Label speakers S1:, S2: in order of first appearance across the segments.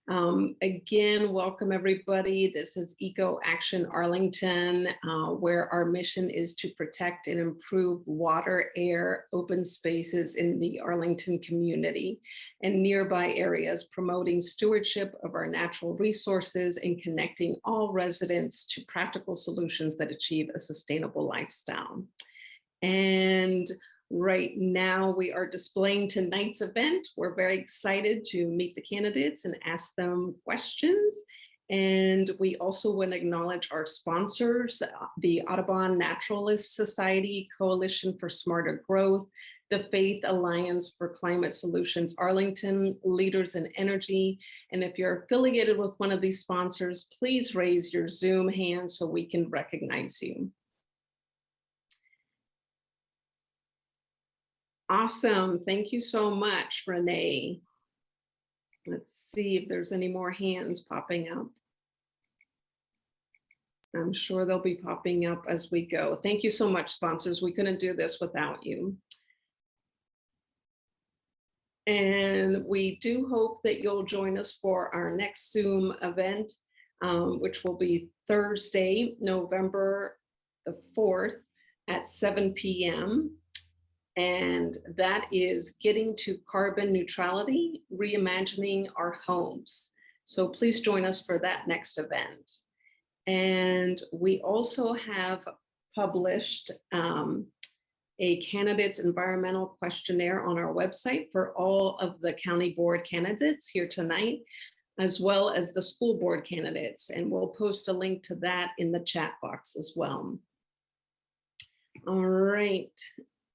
S1: Again, welcome everybody. This is Eco Action Arlington, where our mission is to protect and improve water, air, open spaces in the Arlington community and nearby areas, promoting stewardship of our natural resources and connecting all residents to practical solutions that achieve a sustainable lifestyle. And right now we are displaying tonight's event. We're very excited to meet the candidates and ask them questions. And we also want to acknowledge our sponsors, the Audubon Naturalist Society, Coalition for Smarter Growth, the Faith Alliance for Climate Solutions Arlington, Leaders in Energy. And if you're affiliated with one of these sponsors, please raise your Zoom hand so we can recognize you. Awesome. Thank you so much, Renee. Let's see if there's any more hands popping up. I'm sure they'll be popping up as we go. Thank you so much, sponsors. We couldn't do this without you. And we do hope that you'll join us for our next Zoom event, which will be Thursday, November the 4th at 7 p.m. And that is getting to carbon neutrality, reimagining our homes. So please join us for that next event. And we also have published a candidate's environmental questionnaire on our website for all of the county board candidates here tonight, as well as the school board candidates. And we'll post a link to that in the chat box as well. All right.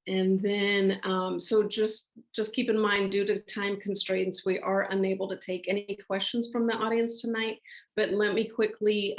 S1: And then, so just keep in mind, due to time constraints, we are unable to take any questions from the audience tonight, but let me quickly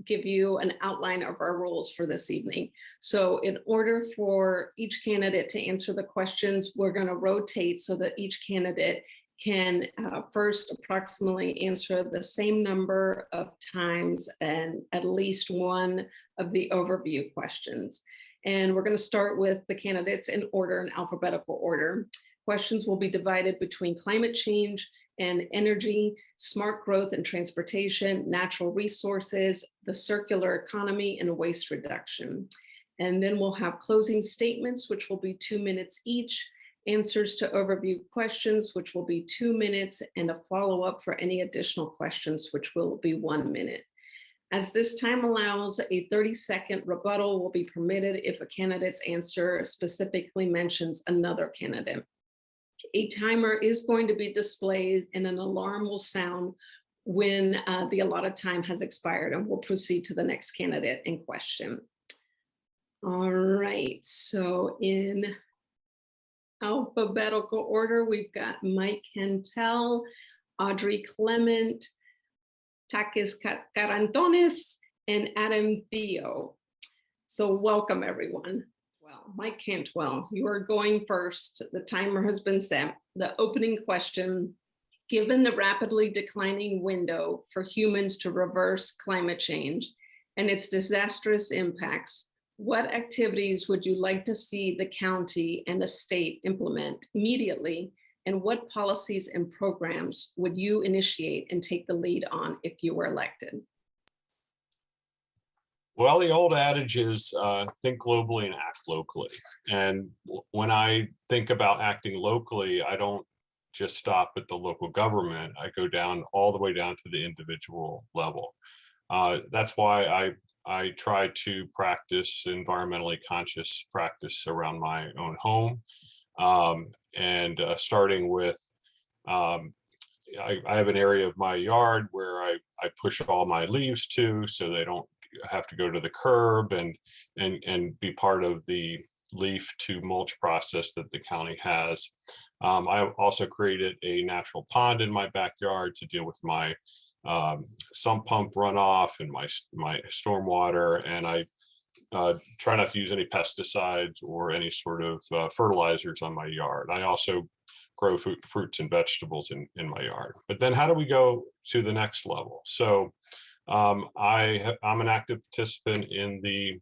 S1: give you an outline of our rules for this evening. So in order for each candidate to answer the questions, we're going to rotate so that each candidate can first approximately answer the same number of times and at least one of the overview questions. And we're going to start with the candidates in order, in alphabetical order. Questions will be divided between climate change and energy, smart growth and transportation, natural resources, the circular economy, and waste reduction. And then we'll have closing statements, which will be 2 minutes each, answers to overview questions, which will be 2 minutes, and a follow-up for any additional questions, which will be 1 minute. As this time allows, a 30-second rebuttal will be permitted if a candidate's answer specifically mentions another candidate. A timer is going to be displayed and an alarm will sound when the allotted time has expired, and we'll proceed to the next candidate in question. All right, so in alphabetical order, we've got Mike Hentel, Audrey Clement, Takis Carantones, and Adam Theo. So welcome everyone. Well, Mike Cantwell, you are going first. The timer has been set. The opening question: given the rapidly declining window for humans to reverse climate change and its disastrous impacts, what activities would you like to see the county and the state implement immediately? And what policies and programs would you initiate and take the lead on if you were elected?
S2: Well, the old adage is think globally and act locally. And when I think about acting locally, I don't just stop at the local government. I go down all the way down to the individual level. That's why I try to practice environmentally conscious practice around my own home. Starting with, I have an area of my yard where I push all my leaves to, so they don't have to go to the curb and be part of the leaf to mulch process that the county has. I also created a natural pond in my backyard to deal with my sump pump runoff and my stormwater, and I try not to use any pesticides or any sort of fertilizers on my yard. I also grow fruits and vegetables in my yard. But then how do we go to the next level? So I'm an active participant in the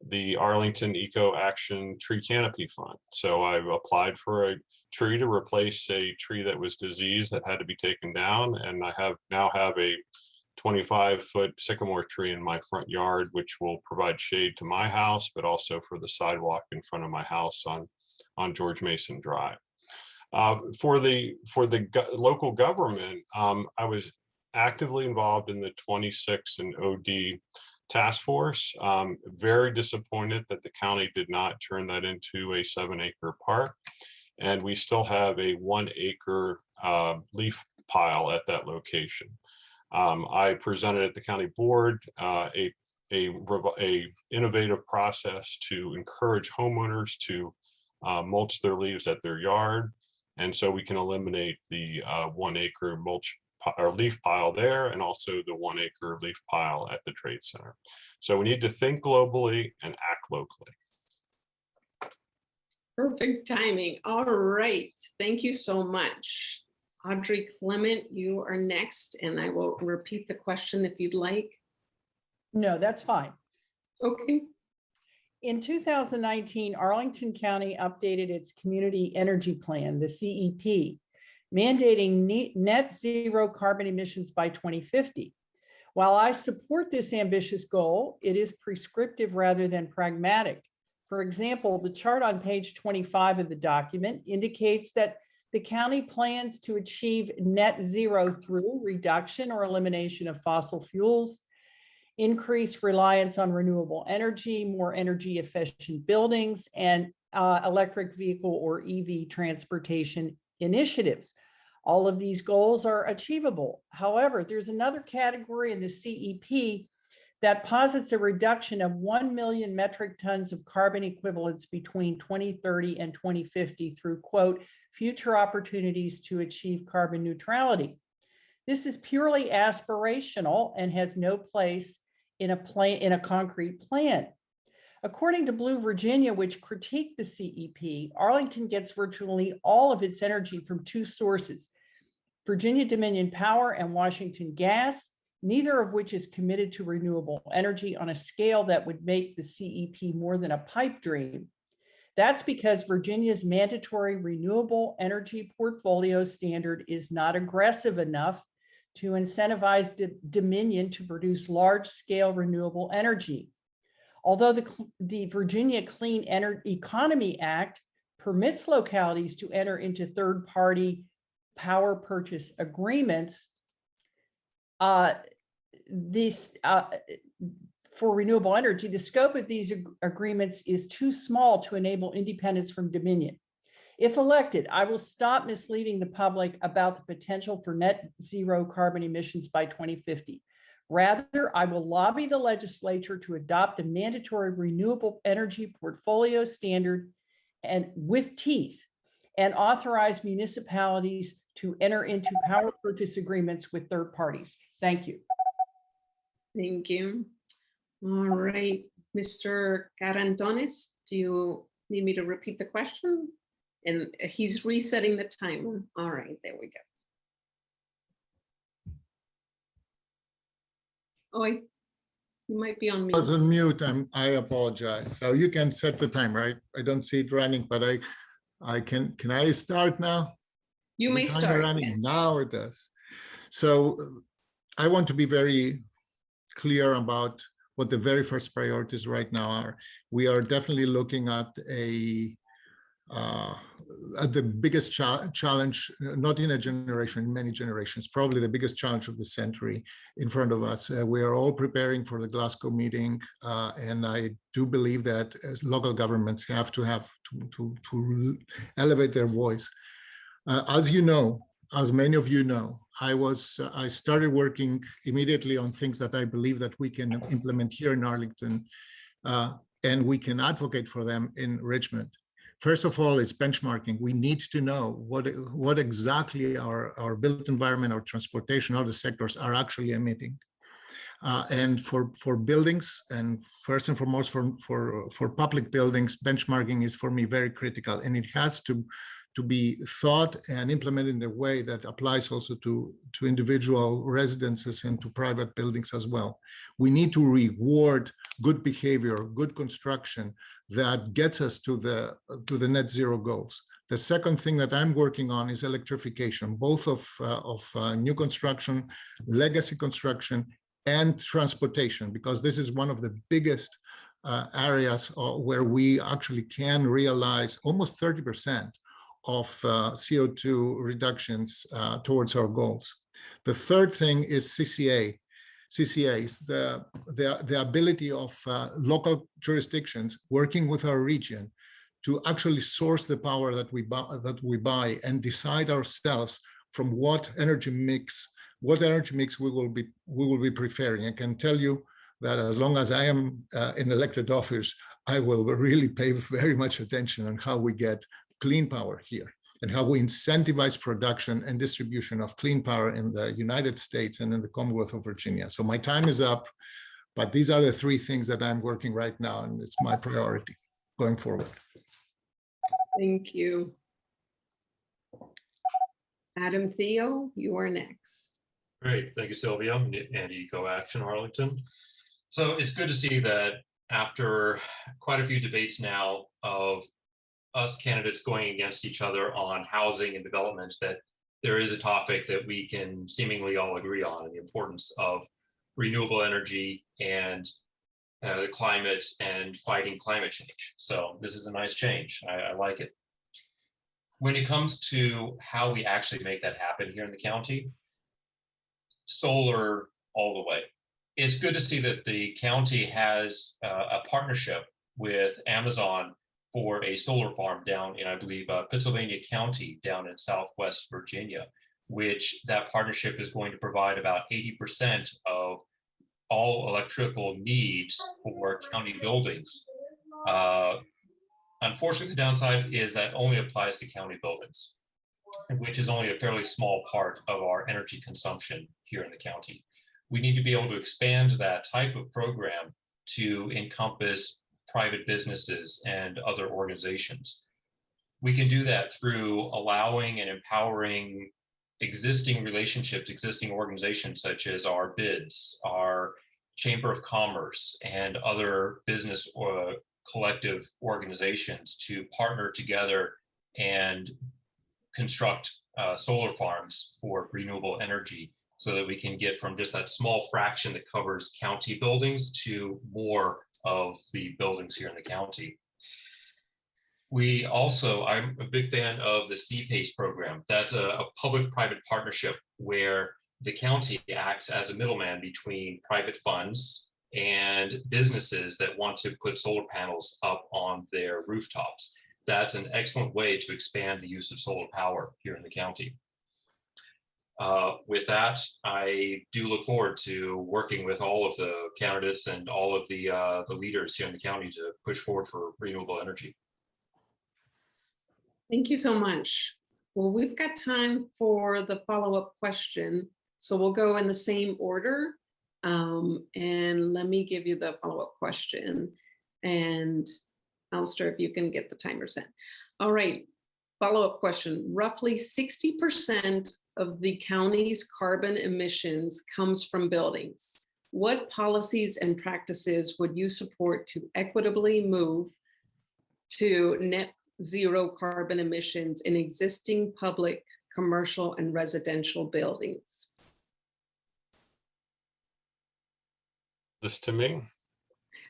S2: the Arlington Eco Action Tree Canopy Fund. So I've applied for a tree to replace a tree that was diseased that had to be taken down, and I now have a 25-foot sycamore tree in my front yard, which will provide shade to my house, but also for the sidewalk in front of my house on George Mason Drive. For the local government, I was actively involved in the 26 and OD task force. Very disappointed that the county did not turn that into a 7-acre park. And we still have a 1-acre leaf pile at that location. I presented at the county board a innovative process to encourage homeowners to mulch their leaves at their yard. And so we can eliminate the 1-acre mulch or leaf pile there, and also the 1-acre leaf pile at the Trade Center. So we need to think globally and act locally.
S1: Perfect timing. All right. Thank you so much. Audrey Clement, you are next, and I will repeat the question if you'd like.
S3: No, that's fine.
S1: Okay.
S3: In 2019, Arlington County updated its Community Energy Plan, the CEP, mandating net zero carbon emissions by 2050. While I support this ambitious goal, it is prescriptive rather than pragmatic. For example, the chart on page 25 of the document indicates that the county plans to achieve net zero through reduction or elimination of fossil fuels, increase reliance on renewable energy, more energy efficient buildings, and electric vehicle or EV transportation initiatives. All of these goals are achievable. However, there's another category in the CEP that posits a reduction of 1 million metric tons of carbon equivalents between 2030 and 2050 through, quote, future opportunities to achieve carbon neutrality. This is purely aspirational and has no place in a concrete plan. According to Blue Virginia, which critiqued the CEP, Arlington gets virtually all of its energy from two sources, Virginia Dominion Power and Washington Gas, neither of which is committed to renewable energy on a scale that would make the CEP more than a pipe dream. That's because Virginia's mandatory renewable energy portfolio standard is not aggressive enough to incentivize Dominion to produce large-scale renewable energy. Although the Virginia Clean Energy Economy Act permits localities to enter into third-party power purchase agreements, for renewable energy, the scope of these agreements is too small to enable independence from Dominion. If elected, I will stop misleading the public about the potential for net zero carbon emissions by 2050. Rather, I will lobby the legislature to adopt a mandatory renewable energy portfolio standard and with teeth, and authorize municipalities to enter into power purchase agreements with third parties. Thank you.
S1: Thank you. All right, Mr. Carantones, do you need me to repeat the question? And he's resetting the timer. All right, there we go. Oh, you might be on mute.
S4: I was on mute. I apologize. So you can set the time, right? I don't see it running, but I can I start now?
S1: You may start.
S4: Running?
S1: Yeah.
S4: Now it does. So I want to be very clear about what the very first priorities right now are. We are definitely looking at the biggest challenge, not in a generation, in many generations, probably the biggest challenge of the century in front of us. We are all preparing for the Glasgow meeting, and I do believe that as local governments have to elevate their voice. As you know, as many of you know, I started working immediately on things that I believe that we can implement here in Arlington, and we can advocate for them in Richmond. First of all, it's benchmarking. We need to know what exactly our built environment, our transportation, all the sectors are actually emitting. And for buildings, and first and foremost for public buildings, benchmarking is for me very critical, and it has to to be thought and implemented in a way that applies also to individual residences and to private buildings as well. We need to reward good behavior, good construction that gets us to the net zero goals. The second thing that I'm working on is electrification, both of new construction, legacy construction, and transportation, because this is one of the biggest areas where we actually can realize almost 30% of CO2 reductions towards our goals. The third thing is CCAs, the ability of local jurisdictions working with our region to actually source the power that we buy and decide ourselves from what energy mix we will be preferring. I can tell you that as long as I am in elected office, I will really pay very much attention on how we get clean power here and how we incentivize production and distribution of clean power in the United States and in the Commonwealth of Virginia. So my time is up, but these are the three things that I'm working right now, and it's my priority going forward.
S1: Thank you. Adam Theo, you are next.
S5: Great, thank you, Sylvia. Andy Go-Action, Arlington. So it's good to see that after quite a few debates now of us candidates going against each other on housing and development, that there is a topic that we can seemingly all agree on, and the importance of renewable energy and the climate and fighting climate change. So this is a nice change. I like it. When it comes to how we actually make that happen here in the county, solar all the way. It's good to see that the county has a partnership with Amazon for a solar farm down in, I believe, Pittsylvania County down in Southwest Virginia, which that partnership is going to provide about 80% of all electrical needs for county buildings. Unfortunately, the downside is that only applies to county buildings, which is only a fairly small part of our energy consumption here in the county. We need to be able to expand that type of program to encompass private businesses and other organizations. We can do that through allowing and empowering existing relationships, existing organizations such as our BIDS, our Chamber of Commerce, and other business or collective organizations to partner together and construct solar farms for renewable energy, so that we can get from just that small fraction that covers county buildings to more of the buildings here in the county. We also, I'm a big fan of the CPACE program. That's a public-private partnership where the county acts as a middleman between private funds and businesses that want to put solar panels up on their rooftops. That's an excellent way to expand the use of solar power here in the county. With that, I do look forward to working with all of the candidates and all of the leaders here in the county to push forward for renewable energy.
S1: Thank you so much. Well, we've got time for the follow-up question, so we'll go in the same order. And let me give you the follow-up question. And Alistair, if you can get the timer set. All right, follow-up question. Roughly 60% of the county's carbon emissions comes from buildings. What policies and practices would you support to equitably move to net zero carbon emissions in existing public, commercial, and residential buildings?
S2: This to me?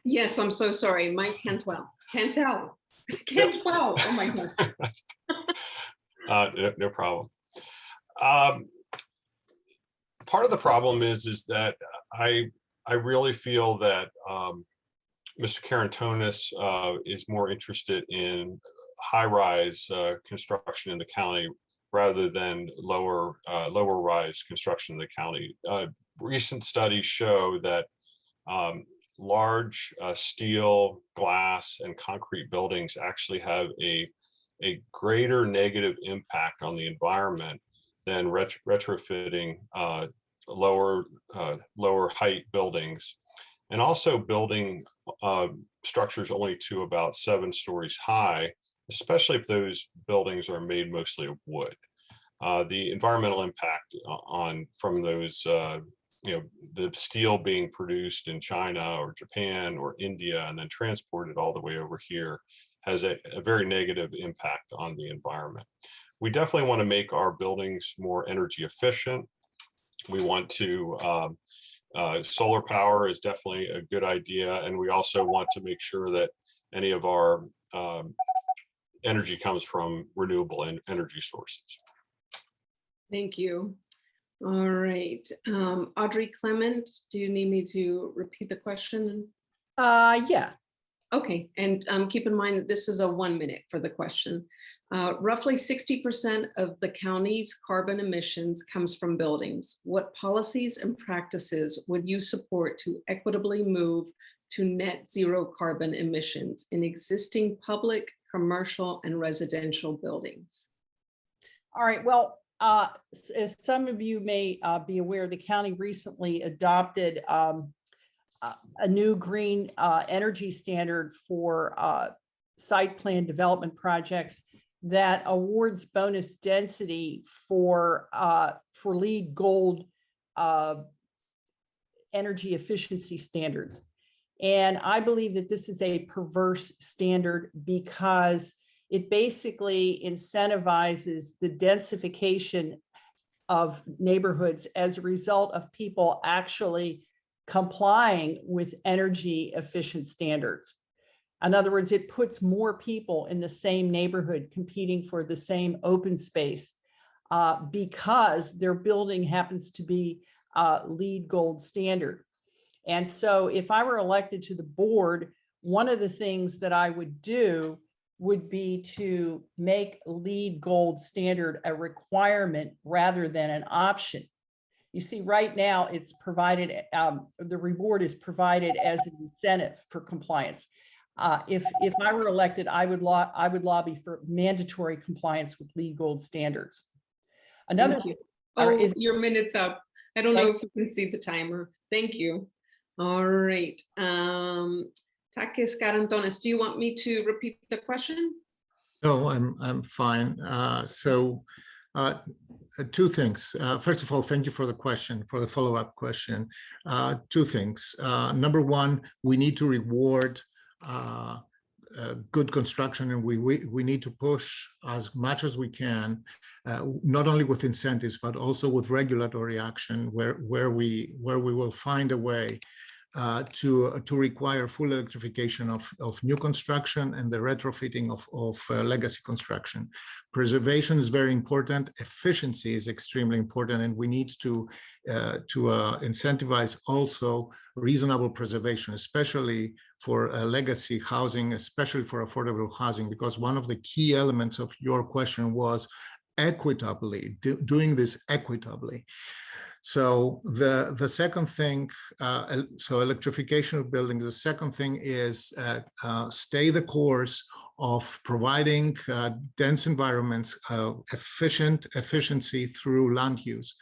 S1: Yes, I'm so sorry. Mike Cantwell. Cantwell. Cantwell. Oh my God.
S2: No problem. Part of the problem is that I really feel that Mr. Karantonis is more interested in high-rise construction in the county rather than lower-rise construction in the county. Recent studies show that large steel, glass, and concrete buildings actually have a greater negative impact on the environment than retrofitting lower height buildings, and also building structures only to about 7 stories high especially if those buildings are made mostly of wood. The environmental impact from those, the steel being produced in China or Japan or India and then transported all the way over here has a very negative impact on the environment. We definitely want to make our buildings more energy efficient. We want to, solar power is definitely a good idea. And we also want to make sure that any of our energy comes from renewable energy sources.
S1: Thank you. All right. Audrey Clement, do you need me to repeat the question?
S3: Yeah.
S1: Okay, and keep in mind that this is a 1 minute for the question. Roughly 60% of the county's carbon emissions comes from buildings. What policies and practices would you support to equitably move to net zero carbon emissions in existing public, commercial, and residential buildings?
S3: All right. Well, as some of you may be aware, the county recently adopted a new green energy standard for site plan development projects that awards bonus density for LEED Gold energy efficiency standards. And I believe that this is a perverse standard because it basically incentivizes the densification of neighborhoods as a result of people actually complying with energy efficient standards. In other words, it puts more people in the same neighborhood competing for the same open space because their building happens to be LEED Gold standard. And so if I were elected to the board, one of the things that I would do would be to make LEED Gold standard a requirement rather than an option. You see, right now it's provided, the reward is provided as an incentive for compliance. If I were elected, I would lobby for mandatory compliance with LEED Gold standards. Another
S1: Thank you. Oh, your minute's up. I don't know if you can see the timer. Thank you. All right. Takis Carantones, do you want me to repeat the question?
S4: No, I'm fine. Two things. First of all, thank you for the question, for the follow-up question. Two things. Number one, we need to reward good construction, and we need to push as much as we can, not only with incentives but also with regulatory action, where we will find a way to require full electrification of new construction and the retrofitting of legacy construction. Preservation is very important. Efficiency is extremely important, and we need to incentivize also reasonable preservation, especially for legacy housing, especially for affordable housing, because one of the key elements of your question was equitably, doing this equitably. So the second thing, so electrification of buildings, the second thing is stay the course of providing dense environments, efficiency through land use.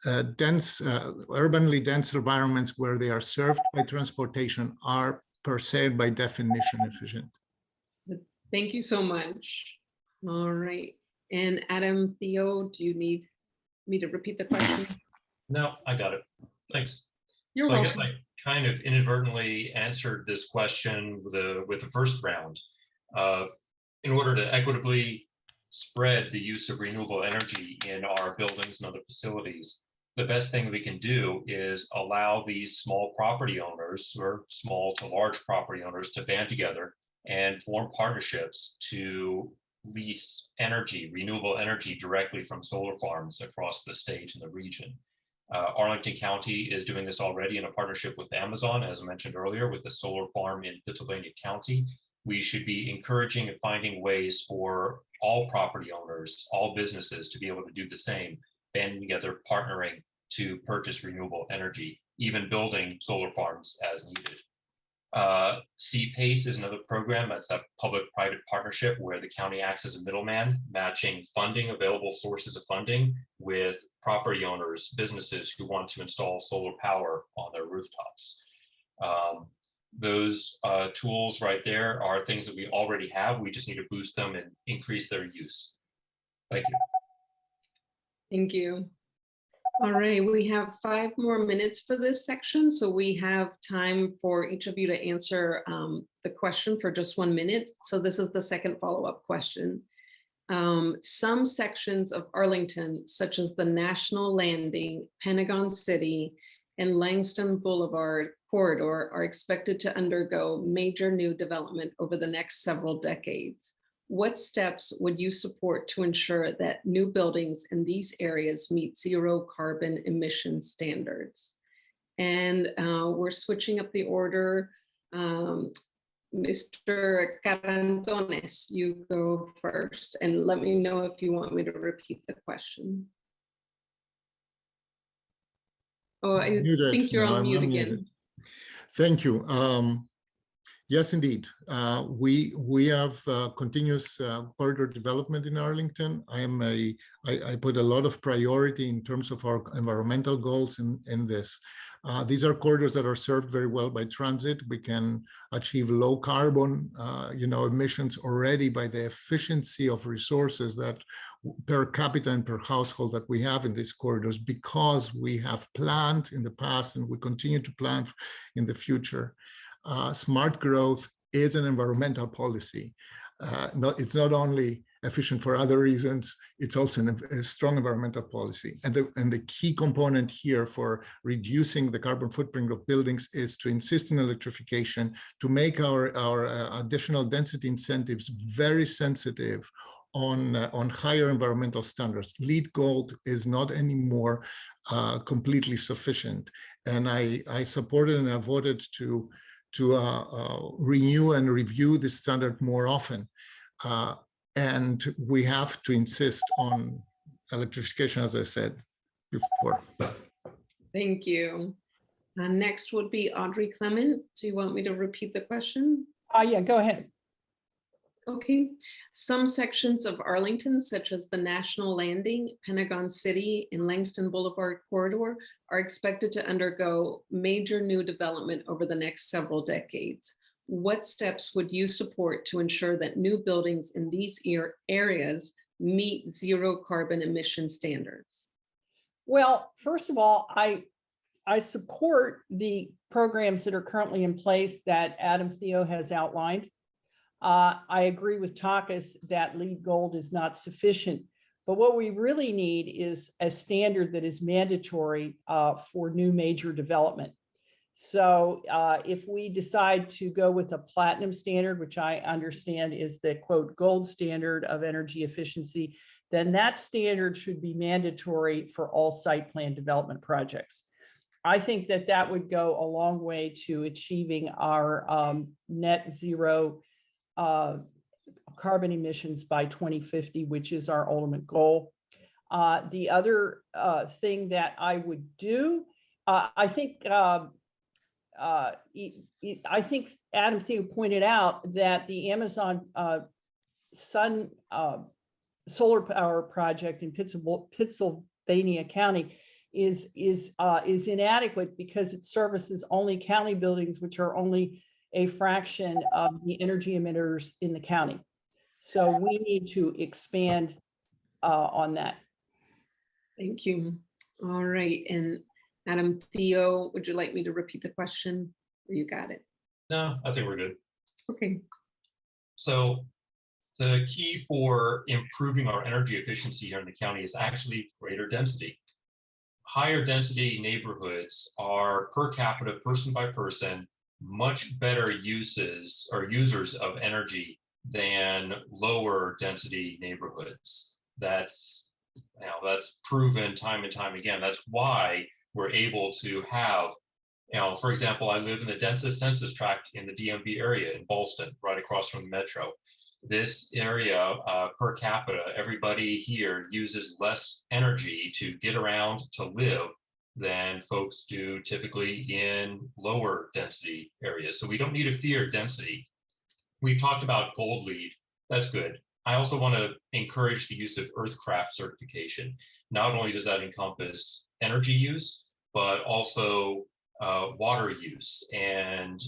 S4: Urbanly dense environments where they are served by transportation are per se by definition efficient.
S1: Thank you so much. All right. And Adam, Theo, do you need me to repeat the question?
S5: No, I got it. Thanks.
S1: You're
S5: welcome.
S1: welcome.
S5: I guess I kind of inadvertently answered this question with the first round. In order to equitably spread the use of renewable energy in our buildings and other facilities, the best thing we can do is allow these small property owners, or small to large property owners, to band together and form partnerships to lease energy, renewable energy, directly from solar farms across the state and the region. Arlington County is doing this already in a partnership with Amazon, as I mentioned earlier, with the solar farm in Pittsylvania County. We should be encouraging and finding ways for all property owners, all businesses to be able to do the same, banding together, partnering to purchase renewable energy, even building solar farms as needed. CPACE is another program. That's that public-private partnership where the county acts as a middleman, matching funding, available sources of funding, with property owners, businesses who want to install solar power on their rooftops. those tools right there are things that we already have. We just need to boost them and increase their use. Thank you.
S1: Thank you. All right, we have 5 more minutes for this section, so we have time for each of you to answer the question for just 1 minute. So this is the second follow-up question. Some sections of Arlington, such as the National Landing, Pentagon City, and Langston Boulevard corridor, are expected to undergo major new development over the next several decades. What steps would you support to ensure that new buildings in these areas meet zero carbon emission standards? And we're switching up the order. Mr. Carantones, you go first, and let me know if you want me to repeat the question. Oh, I
S4: Muted.
S1: think you're
S4: No,
S1: on
S4: I'm
S1: mute
S4: unmuted.
S1: again.
S4: Thank you. Yes, indeed. We have continuous corridor development in Arlington. I put a lot of priority in terms of our environmental goals in this. These are corridors that are served very well by transit. We can achieve low carbon, emissions already by the efficiency of resources that per capita and per household that we have in these corridors, because we have planned in the past and we continue to plan in the future. Smart growth is an environmental policy. It's not only efficient for other reasons, it's also a strong environmental policy. And the key component here for reducing the carbon footprint of buildings is to insist on electrification, to make our additional density incentives very sensitive on higher environmental standards. LEED Gold is not anymore completely sufficient. And I supported and I voted to renew and review this standard more often. And we have to insist on electrification, as I said before.
S1: Thank you. Next would be Audrey Clement. Do you want me to repeat the question?
S3: Yeah, go ahead.
S1: Okay. Some sections of Arlington, such as the National Landing, Pentagon City, and Langston Boulevard corridor, are expected to undergo major new development over the next several decades. What steps would you support to ensure that new buildings in these areas meet zero carbon emission standards?
S3: Well, first of all, I support the programs that are currently in place that Adam Theo has outlined. I agree with Takis that LEED Gold is not sufficient, but what we really need is a standard that is mandatory for new major development. So if we decide to go with a platinum standard, which I understand is the quote gold standard of energy efficiency, then that standard should be mandatory for all site plan development projects. I think that that would go a long way to achieving our net zero carbon emissions by 2050, which is our ultimate goal. The other thing that I would do, I think Adam Theo pointed out that the Amazon Sun solar power project in Pittsylvania County is inadequate because it services only county buildings, which are only a fraction of the energy emitters in the county. So we need to expand on that.
S1: Thank you. All right. And Adam Theo, would you like me to repeat the question? Or you got it?
S5: No, I think we're good.
S1: Okay.
S5: So the key for improving our energy efficiency here in the county is actually greater density. Higher density neighborhoods are per capita, person by person, much better uses or users of energy than lower density neighborhoods. That's proven time and time again. That's why we're able to have, for example, I live in the densest census tract in the DMV area in Ballston, right across from the metro. This area per capita, everybody here uses less energy to get around, to live, than folks do typically in lower density areas. So we don't need to fear density. We've talked about Gold LEED. That's good. I also want to encourage the use of Earthcraft certification. Not only does that encompass energy use, but also water use, and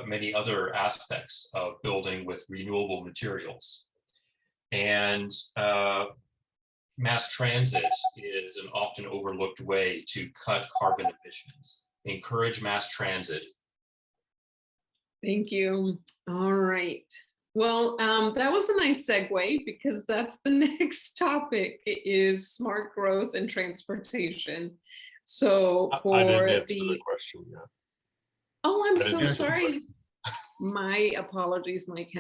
S5: many other aspects of building with renewable materials. And mass transit is an often overlooked way to cut carbon emissions. Encourage mass transit.
S1: Thank you. All right. Well, that was a nice segue because that's the next topic is smart growth and transportation. So
S2: I didn't
S1: for
S2: answer the
S1: the,
S2: question yet.
S1: oh, I'm
S2: I didn't
S1: so
S2: answer the
S1: sorry.
S2: question.
S1: My apologies, Mike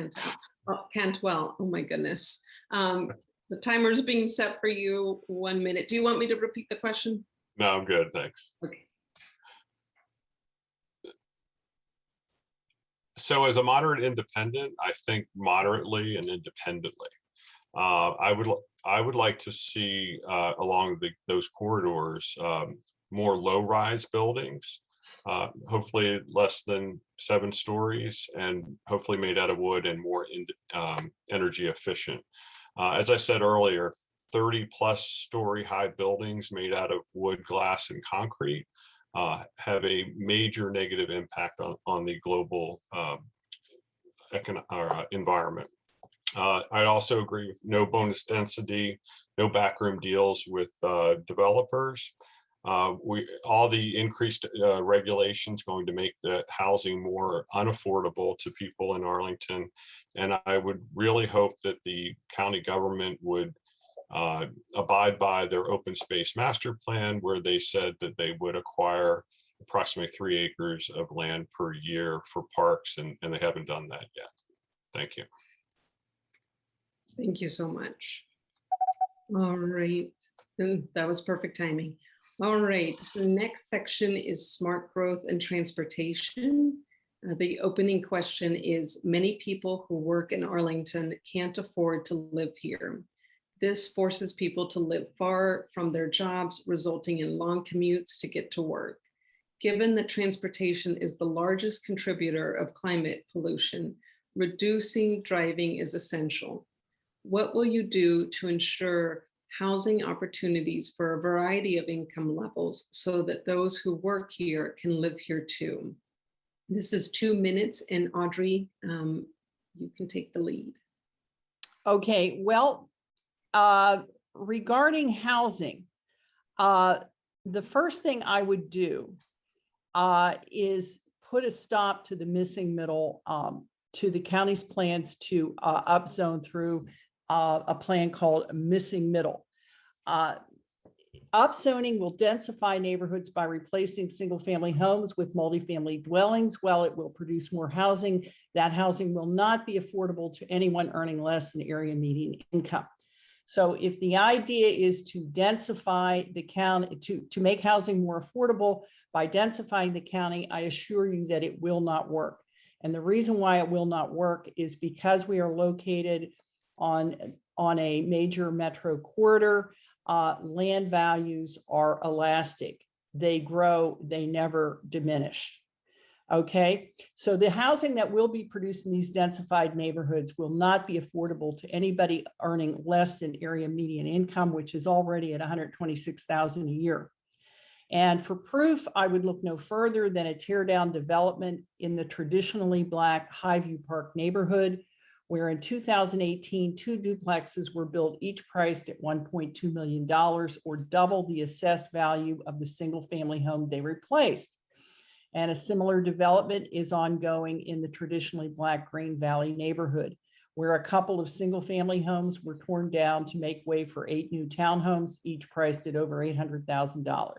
S1: Cantwell. Oh my goodness. The timer's being set for you. 1 minute. Do you want me to repeat the question?
S2: No, I'm good, thanks.
S1: Okay.
S2: So as a moderate independent, I think moderately and independently. I would like to see along those corridors more low-rise buildings, hopefully less than 7 stories, and hopefully made out of wood and more energy efficient. As I said earlier, 30+ story high buildings made out of wood, glass, and concrete have a major negative impact on the global environment. I also agree with no bonus density, no backroom deals with developers. All the increased regulations going to make the housing more unaffordable to people in Arlington. And I would really hope that the county government would abide by their open space master plan, where they said that they would acquire approximately 3 acres of land per year for parks, and they haven't done that yet. Thank you.
S1: Thank you so much. All right. And that was perfect timing. All right. So the next section is smart growth and transportation. The opening question is, many people who work in Arlington can't afford to live here. This forces people to live far from their jobs, resulting in long commutes to get to work. Given that transportation is the largest contributor of climate pollution, reducing driving is essential. What will you do to ensure housing opportunities for a variety of income levels so that those who work here can live here too? This is 2 minutes, and Audrey, you can take the lead.
S3: Okay, well, regarding housing, the first thing I would do is put a stop to the missing middle, to the county's plans to upzone through a plan called Missing Middle. Upzoning will densify neighborhoods by replacing single-family homes with multifamily dwellings. While it will produce more housing, that housing will not be affordable to anyone earning less than area median income. So if the idea is to densify the county, to make housing more affordable by densifying the county, I assure you that it will not work. And the reason why it will not work is because we are located on a major metro corridor. Land values are elastic. They grow, they never diminish. Okay, so the housing that will be produced in these densified neighborhoods will not be affordable to anybody earning less than area median income, which is already at $126,000 a year. And for proof, I would look no further than a tear down development in the traditionally Black Highview Park neighborhood, where in 2018, 2 duplexes were built, each priced at $1.2 million, or double the assessed value of the single family home they replaced. And a similar development is ongoing in the traditionally Black Green Valley neighborhood, where a couple of single family homes were torn down to make way for 8 new townhomes, each priced at over $800,000.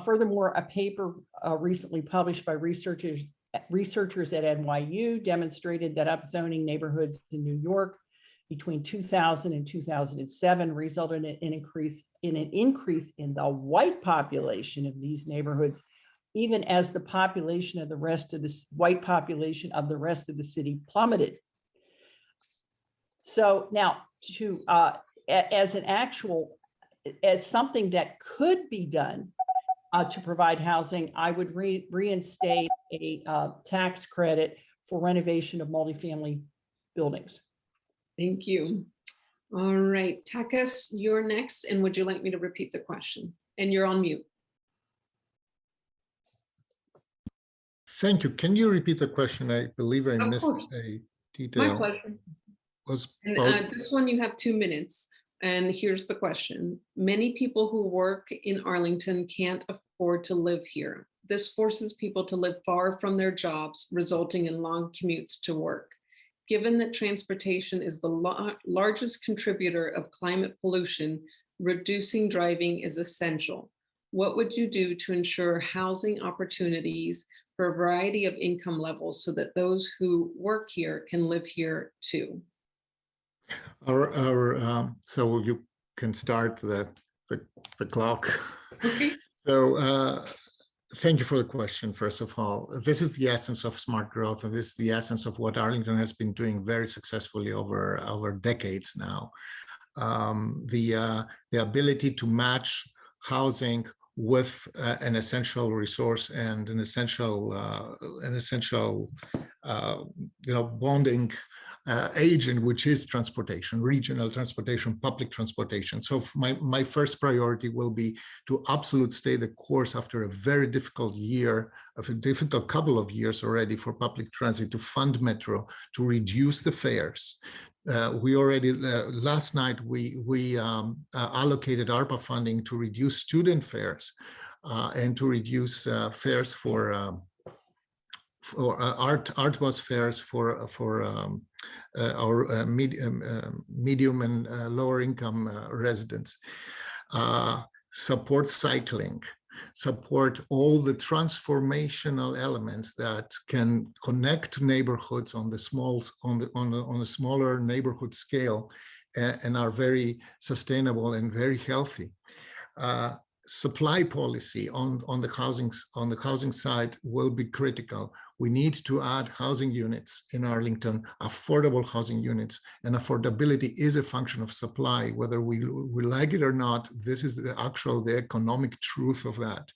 S3: Furthermore, a paper recently published by researchers at NYU demonstrated that upzoning neighborhoods in New York between 2000 and 2007 resulted in an increase in the white population of these neighborhoods, even as the population of the rest of the white population of the rest of the city plummeted. So now, as something that could be done to provide housing, I would reinstate a tax credit for renovation of multifamily buildings.
S1: Thank you. All right, Takas, you're next. And would you like me to repeat the question? And you're on mute.
S4: Thank you. Can you repeat the question? I believe I
S1: Of
S4: missed
S1: course.
S4: a
S1: My
S4: detail.
S1: pleasure.
S4: Was
S1: And
S4: about-
S1: this one, you have 2 minutes. And here's the question. Many people who work in Arlington can't afford to live here. This forces people to live far from their jobs, resulting in long commutes to work. Given that transportation is the largest contributor of climate pollution, reducing driving is essential. What would you do to ensure housing opportunities for a variety of income levels so that those who work here can live here too?
S4: So you can start the clock.
S1: Okay.
S4: So thank you for the question, first of all. This is the essence of smart growth, and this is the essence of what Arlington has been doing very successfully over decades now. The ability to match housing with an essential resource and an essential bonding agent, which is transportation, regional transportation, public transportation. So my first priority will be to absolutely stay the course after a very difficult year, of a difficult couple of years already for public transit, to fund Metro, to reduce the fares. We already, last night, we allocated ARPA funding to reduce student fares and to reduce fares for art bus fares for our medium and lower income residents. Support cycling, support all the transformational elements that can connect neighborhoods on the smaller neighborhood scale and are very sustainable and very healthy. Supply policy on the housing side will be critical. We need to add housing units in Arlington, affordable housing units, and affordability is a function of supply, whether we like it or not. This is the economic truth of that.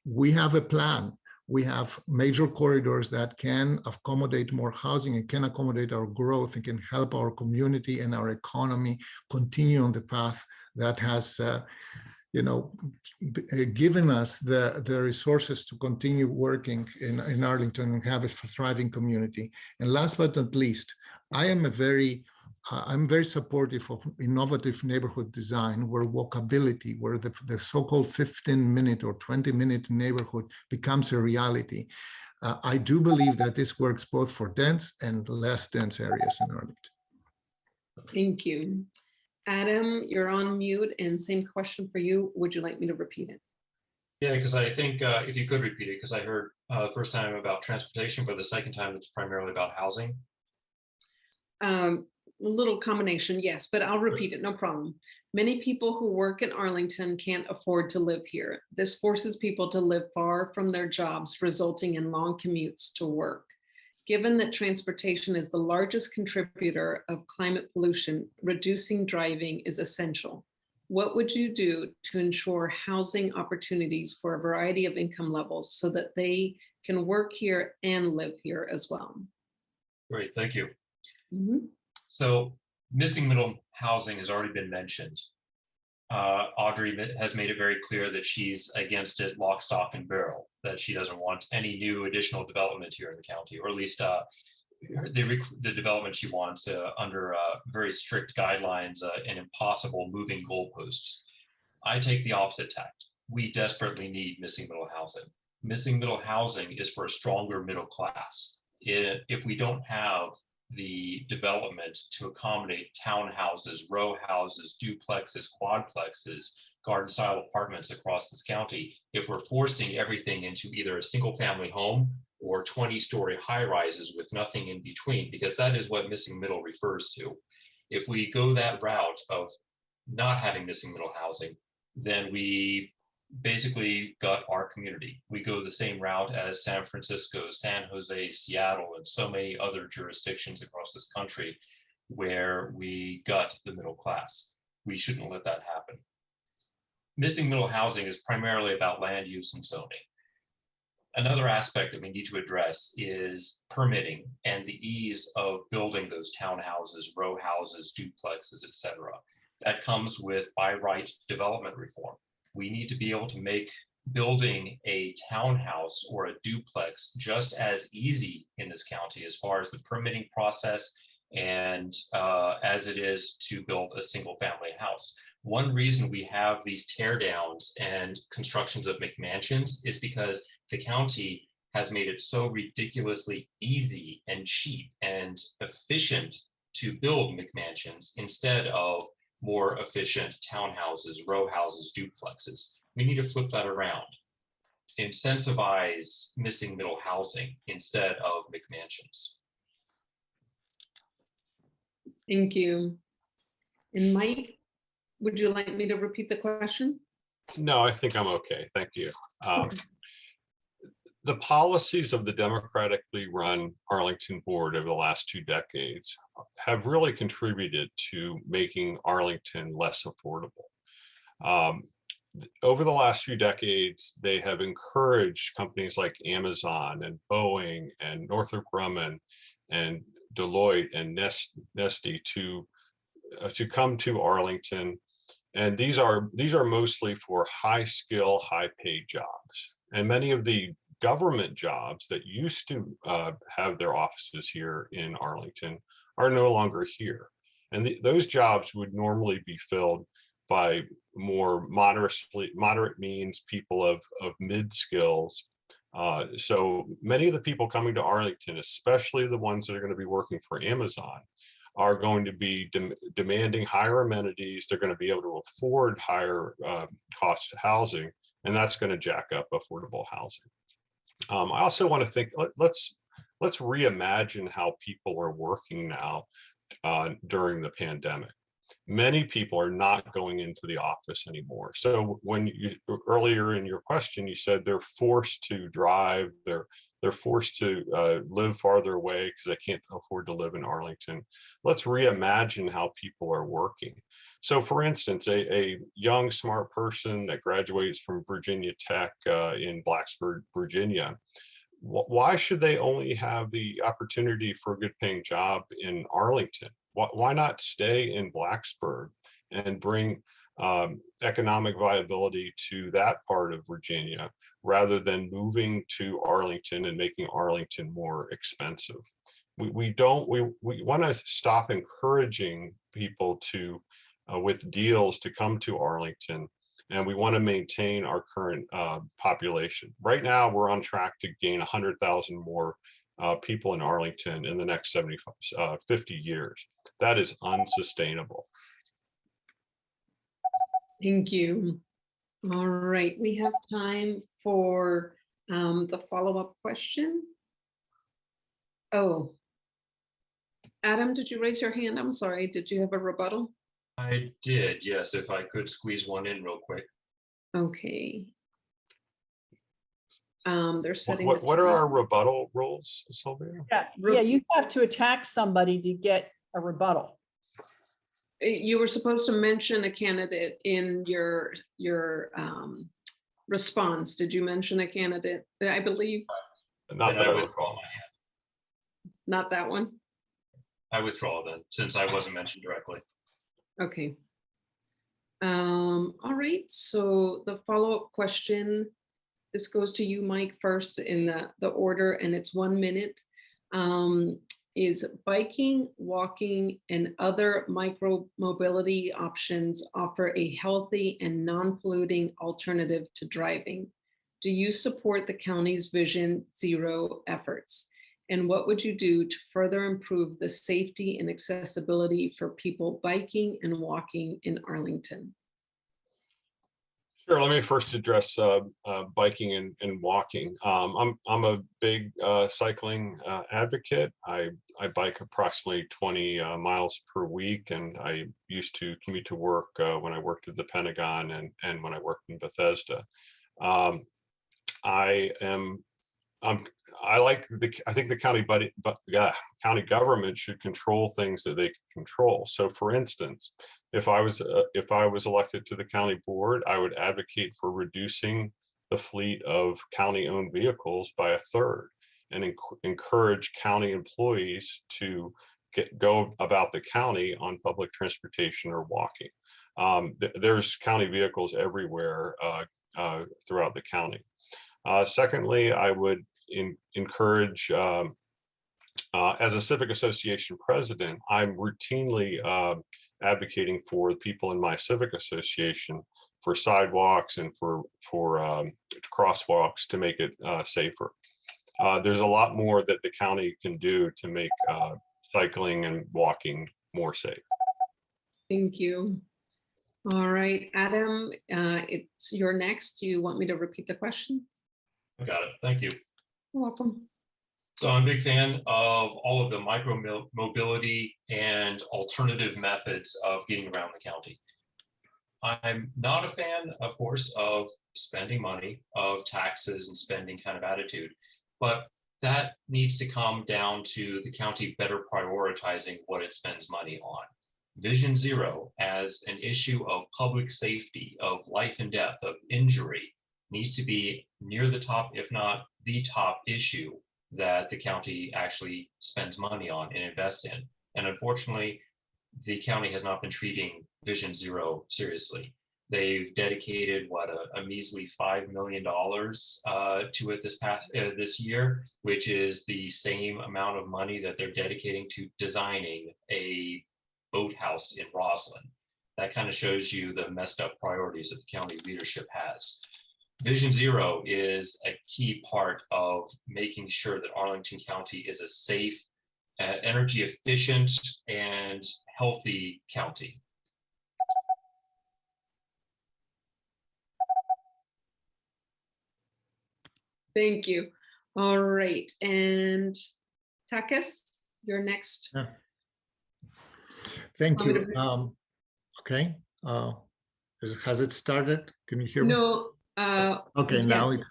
S4: We have a plan. We have major corridors that can accommodate more housing and can accommodate our growth and can help our community and our economy continue on the path that has given us the resources to continue working in Arlington and have a thriving community. And last but not least, I'm very supportive of innovative neighborhood design where walkability, where the so-called 15-minute or 20-minute neighborhood becomes a reality. I do believe that this works both for dense and less dense areas in Arlington.
S1: Thank you. Adam, you're on mute, and same question for you. Would you like me to repeat it?
S5: Yeah, because I think if you could repeat it, because I heard the first time about transportation, but the second time it's primarily about housing.
S1: A little combination, yes, but I'll repeat it, no problem. Many people who work in Arlington can't afford to live here. This forces people to live far from their jobs, resulting in long commutes to work. Given that transportation is the largest contributor of climate pollution, reducing driving is essential. What would you do to ensure housing opportunities for a variety of income levels so that they can work here and live here as well?
S5: Great, thank you.
S1: Mm-hmm.
S5: So missing middle housing has already been mentioned. Audrey has made it very clear that she's against it lock, stock, and barrel, that she doesn't want any new additional development here in the county, or at least the development she wants under very strict guidelines and impossible moving goalposts. I take the opposite tact. We desperately need missing middle housing. Missing middle housing is for a stronger middle class. If we don't have the development to accommodate townhouses, row houses, duplexes, quadplexes, garden style apartments across this county, if we're forcing everything into either a single family home or 20-story high rises with nothing in between, because that is what missing middle refers to. If we go that route of not having missing middle housing, then we basically got our community. We go the same route as San Francisco, San Jose, Seattle, and so many other jurisdictions across this country where we gut the middle class. We shouldn't let that happen. Missing middle housing is primarily about land use and zoning. Another aspect that we need to address is permitting and the ease of building those townhouses, row houses, duplexes, etc. That comes with by right development reform. We need to be able to make building a townhouse or a duplex just as easy in this county as far as the permitting process and as it is to build a single family house. One reason we have these tear downs and constructions of McMansions is because the county has made it so ridiculously easy and cheap and efficient to build McMansions instead of more efficient townhouses, row houses, duplexes. We need to flip that around. Incentivize missing middle housing instead of McMansions.
S1: Thank you. And Mike, would you like me to repeat the question?
S2: No, I think I'm okay. Thank you. The policies of the democratically run Arlington board over the last 2 decades have really contributed to making Arlington less affordable. Over the last few decades, they have encouraged companies like Amazon and Boeing and Northrop Grumman and Deloitte and Nestle to come to Arlington. And these are mostly for high skill, high paid jobs. And many of the government jobs that used to have their offices here in Arlington are no longer here. And those jobs would normally be filled by more moderate means, people of mid skills. So many of the people coming to Arlington, especially the ones that are going to be working for Amazon, are going to be demanding higher amenities. They're going to be able to afford higher cost housing, and that's going to jack up affordable housing. I also want to think, let's reimagine how people are working now during the pandemic. Many people are not going into the office anymore. So when you earlier in your question, you said they're forced to drive, they're forced to live farther away because they can't afford to live in Arlington. Let's reimagine how people are working. So for instance, a young, smart person that graduates from Virginia Tech in Blacksburg, Virginia, why should they only have the opportunity for a good paying job in Arlington? Why not stay in Blacksburg and bring economic viability to that part of Virginia rather than moving to Arlington and making Arlington more expensive? We want to stop encouraging people to with deals to come to Arlington, and we want to maintain our current population. Right now, we're on track to gain 100,000 more people in Arlington in the next 50 years. That is unsustainable.
S1: Thank you. All right, we have time for the follow-up question. Oh, Adam, did you raise your hand? I'm sorry, did you have a rebuttal?
S5: I did, yes, if I could squeeze one in real quick.
S1: Okay. They're setting.
S2: What are our rebuttal rules, Sylvia?
S3: Yeah, you have to attack somebody to get a rebuttal.
S1: You were supposed to mention a candidate in your response. Did you mention a candidate? I believe.
S2: Not that
S5: I
S2: I
S5: withdraw
S2: recall.
S5: my hand.
S1: Not that one.
S5: I withdraw then, since I wasn't mentioned directly.
S1: Okay. All right. So the follow-up question. This goes to you, Mike, first in the order, and it's 1 minute. Is biking, walking, and other micro-mobility options offer a healthy and non-polluting alternative to driving? Do you support the county's Vision Zero efforts? And what would you do to further improve the safety and accessibility for people biking and walking in Arlington?
S2: Sure. Let me first address biking and walking. I'm a big cycling advocate. I bike approximately 20 miles per week, and I used to commute to work when I worked at the Pentagon and when I worked in Bethesda. I think the county government should control things that they can control. So, for instance, if I was elected to the county board, I would advocate for reducing the fleet of county-owned vehicles by 1/3 and encourage county employees to go about the county on public transportation or walking. There's county vehicles everywhere throughout the county. Secondly, I would encourage, as a civic association president, I'm routinely advocating for people in my civic association for sidewalks and for crosswalks to make it safer. There's a lot more that the county can do to make cycling and walking more safe.
S1: Thank you. All right, Adam, it's your next. Do you want me to repeat the question?
S5: I got it. Thank you.
S1: You're welcome.
S5: So I'm a big fan of all of the micro mobility and alternative methods of getting around the county. I'm not a fan, of course, of spending money, of taxes and spending kind of attitude, but that needs to come down to the county better prioritizing what it spends money on. Vision Zero as an issue of public safety, of life and death, of injury, needs to be near the top, if not the top issue that the county actually spends money on and invests in. And unfortunately, the county has not been treating Vision Zero seriously. They've dedicated a measly $5 million to it this year, which is the same amount of money that they're dedicating to designing a boathouse in Roslyn. That kind of shows you the messed up priorities that the county leadership has. Vision Zero is a key part of making sure that Arlington County is a safe, energy efficient, and healthy county.
S1: Thank you. All right, and Takis, you're next.
S4: Yeah. Thank you.
S1: Want
S4: Okay. Has it started? Can you hear me?
S1: No.
S4: Okay,
S1: yes.
S4: now it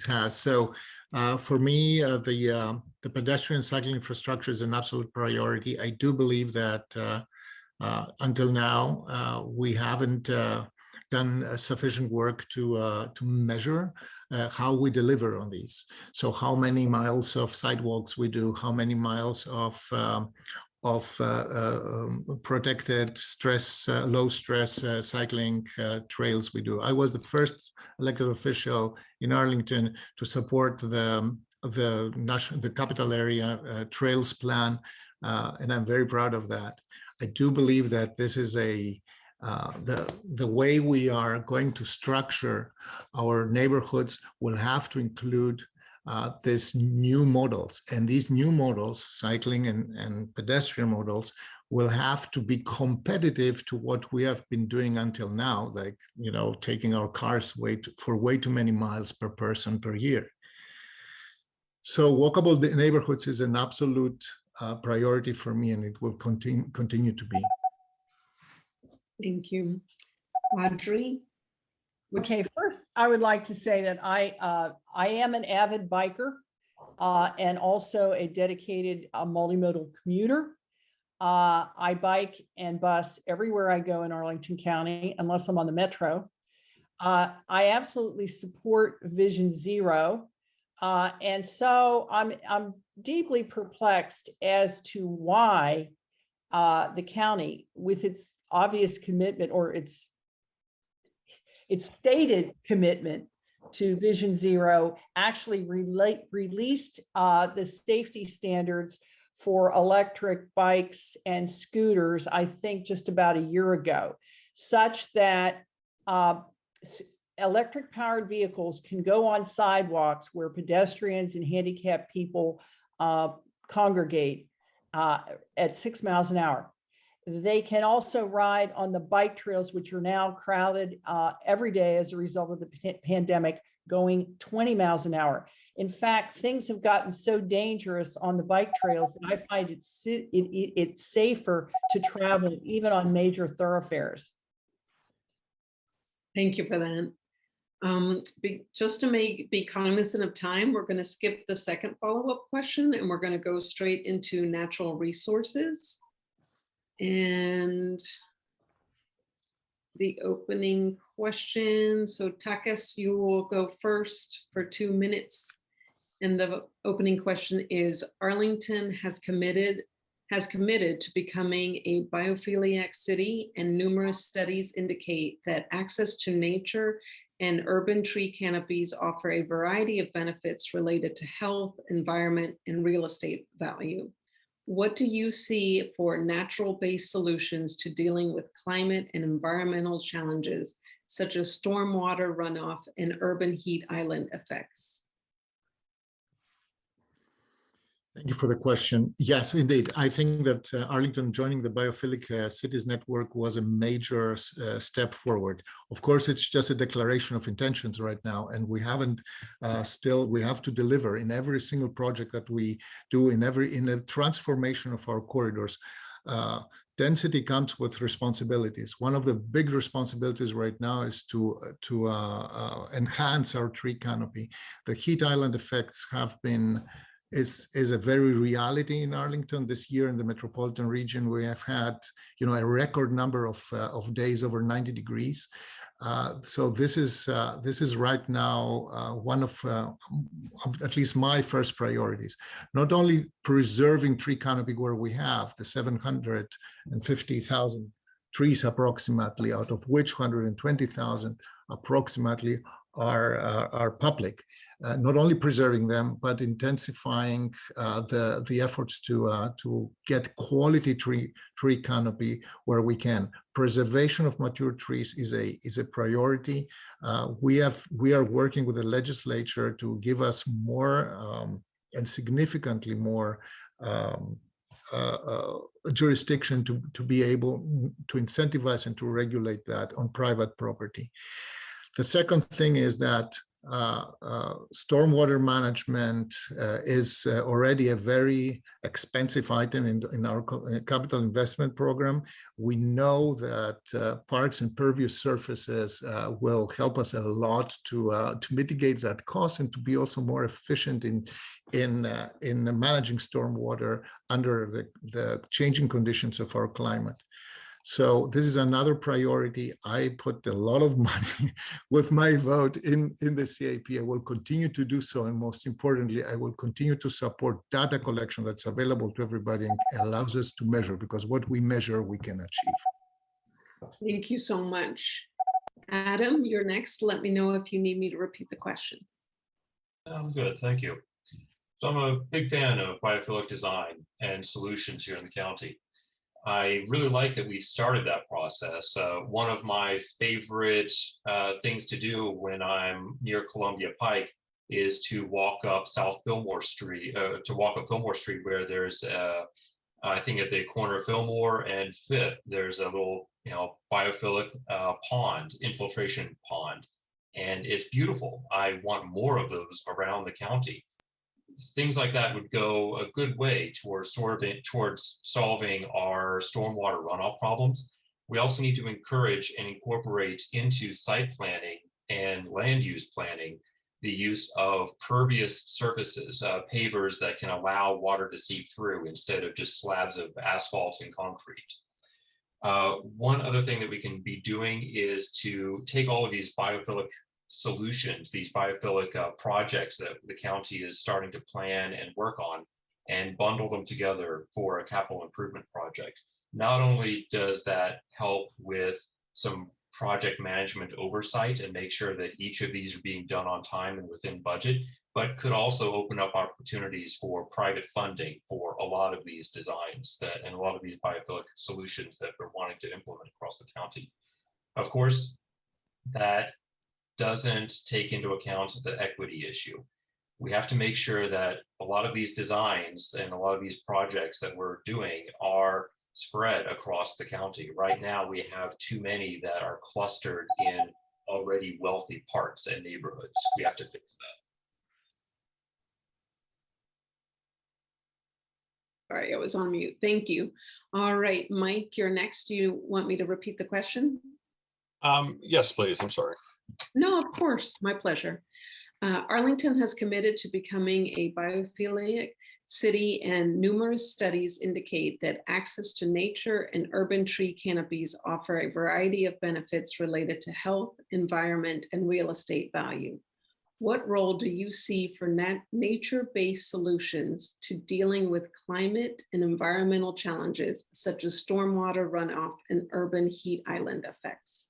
S4: has. So for me, the pedestrian cycling infrastructure is an absolute priority. I do believe that until now, we haven't done sufficient work to measure how we deliver on these. So how many miles of sidewalks we do, how many miles of protected low stress cycling trails we do. I was the first elected official in Arlington to support the capital area trails plan, and I'm very proud of that. I do believe that this is the way we are going to structure our neighborhoods will have to include these new models, and these new models, cycling and pedestrian models, will have to be competitive to what we have been doing until now, like, you know, taking our cars for way too many miles per person per year. So walkable neighborhoods is an absolute priority for me, and it will continue to be.
S1: Thank you. Audrey?
S3: Okay, first, I would like to say that I am an avid biker and also a dedicated multimodal commuter. I bike and bus everywhere I go in Arlington County, unless I'm on the metro. I absolutely support Vision Zero. And so I'm deeply perplexed as to why the county, with its obvious commitment or its stated commitment to Vision Zero, actually released the safety standards for electric bikes and scooters, I think just about a year ago, such that electric powered vehicles can go on sidewalks where pedestrians and handicapped people congregate at 6 miles an hour. They can also ride on the bike trails, which are now crowded every day as a result of the pandemic, going 20 miles an hour. In fact, things have gotten so dangerous on the bike trails that I find it's safer to travel even on major thoroughfares.
S1: Thank you for that. Just to be cognizant of time, we're going to skip the second follow-up question, and we're going to go straight into natural resources. And the opening question. So Takis, you will go first for 2 minutes. And the opening question is, Arlington has has committed to becoming a biophiliac city, and numerous studies indicate that access to nature and urban tree canopies offer a variety of benefits related to health, environment, and real estate value. What do you see for natural-based solutions to dealing with climate and environmental challenges, such as stormwater runoff and urban heat island effects?
S4: Thank you for the question. Yes, indeed. I think that Arlington joining the Biophilic Cities Network was a major step forward. Of course, it's just a declaration of intentions right now, and we haven't we have to deliver in every single project that we do, in the transformation of our corridors. Density comes with responsibilities. One of the big responsibilities right now is to enhance our tree canopy. The heat island effects have been is a very reality in Arlington. This year in the metropolitan region, we have had, a record number of days over 90 degrees. So this is right now one of at least my first priorities. Not only preserving tree canopy where we have the 750,000 trees approximately, out of which 120,000 approximately are public. Not only preserving them, but intensifying the efforts to get quality tree canopy where we can. Preservation of mature trees is a priority. We are working with the legislature to give us more and significantly more jurisdiction to be able to incentivize and to regulate that on private property. The second thing is that stormwater management is already a very expensive item in our capital investment program. We know that parks and pervious surfaces will help us a lot to mitigate that cost and to be also more efficient in managing stormwater under the changing conditions of our climate. So this is another priority. I put a lot of money with my vote in the CIP. I will continue to do so. And most importantly, I will continue to support data collection that's available to everybody and allows us to measure, because what we measure, we can achieve.
S1: Thank you so much. Adam, you're next. Let me know if you need me to repeat the question.
S5: I'm good, thank you. So I'm a big fan of biophilic design and solutions here in the county. I really like that we started that process. One of my favorite things to do when I'm near Columbia Pike is to walk up South Fillmore Street, where there's, I think at the corner of Fillmore and Fifth, there's a little, biophilic pond, infiltration pond, and it's beautiful. I want more of those around the county. Things like that would go a good way towards solving our stormwater runoff problems. We also need to encourage and incorporate into site planning and land use planning the use of pervious surfaces, pavers that can allow water to seep through instead of just slabs of asphalt and concrete. One other thing that we can be doing is to take all of these biophilic solutions, these biophilic projects that the county is starting to plan and work on, and bundle them together for a capital improvement project. Not only does that help with some project management oversight and make sure that each of these are being done on time and within budget, but could also open up opportunities for private funding for a lot of these designs and a lot of these biophilic solutions that we're wanting to implement across the county. Of course, that doesn't take into account the equity issue. We have to make sure that a lot of these designs and a lot of these projects that we're doing are spread across the county. Right now, we have too many that are clustered in already wealthy parts and neighborhoods. We have to fix that.
S1: Sorry, I was on mute. Thank you. All right, Mike, you're next. Do you want me to repeat the question?
S2: Yes, please. I'm sorry.
S1: No, of course, my pleasure. Arlington has committed to becoming a biophilic city, and numerous studies indicate that access to nature and urban tree canopies offer a variety of benefits related to health, environment, and real estate value. What role do you see for nature-based solutions to dealing with climate and environmental challenges such as stormwater runoff and urban heat island effects?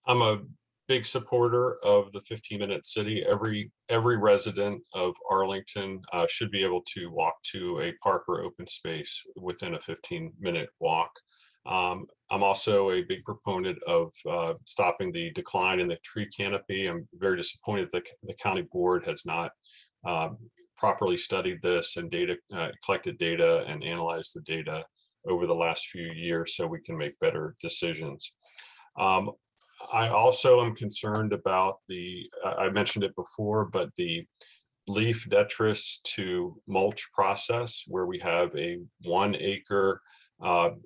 S2: I'm a big supporter of the 15-minute city. Every resident of Arlington should be able to walk to a park or open space within a 15-minute walk. I'm also a big proponent of stopping the decline in the tree canopy. I'm very disappointed that the county board has not properly studied this and collected data and analyzed the data over the last few years so we can make better decisions. I also am concerned about I mentioned it before, but the leaf detritus to mulch process, where we have a 1 acre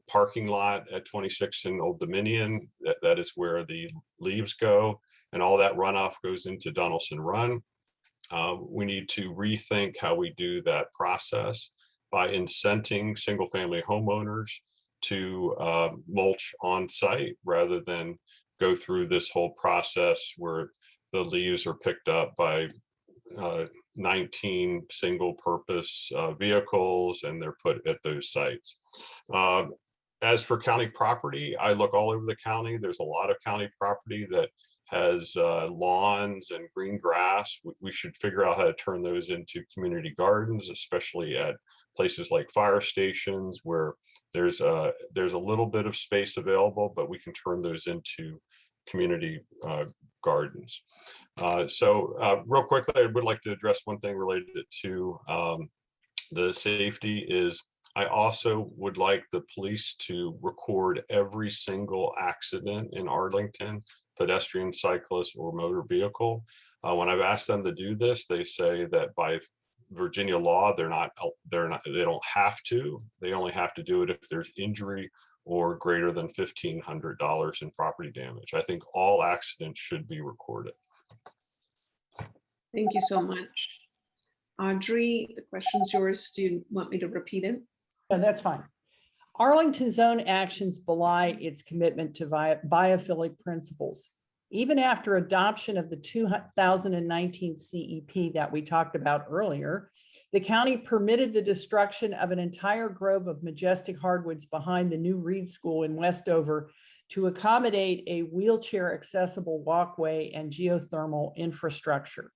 S2: parking lot at 26 in Old Dominion. That is where the leaves go, and all that runoff goes into Donaldson Run. We need to rethink how we do that process by incenting single-family homeowners to mulch on site rather than go through this whole process where the leaves are picked up by 19 single-purpose vehicles and they're put at those sites. As for county property, I look all over the county. There's a lot of county property that has lawns and green grass. We should figure out how to turn those into community gardens, especially at places like fire stations where there's a little bit of space available, but we can turn those into community gardens. Real quickly, I would like to address one thing related to the safety is I also would like the police to record every single accident in Arlington, pedestrian, cyclist, or motor vehicle. When I've asked them to do this, they say that by Virginia law, they don't have to. They only have to do it if there's injury or greater than $1,500 in property damage. I think all accidents should be recorded.
S1: Thank you so much. Audrey, the question's yours. Do you want me to repeat it?
S3: No, that's fine. Arlington's own actions belie its commitment to biophilic principles. Even after adoption of the 2019 CEP that we talked about earlier, the county permitted the destruction of an entire grove of majestic hardwoods behind the new Reed School in Westover to accommodate a wheelchair accessible walkway and geothermal infrastructure.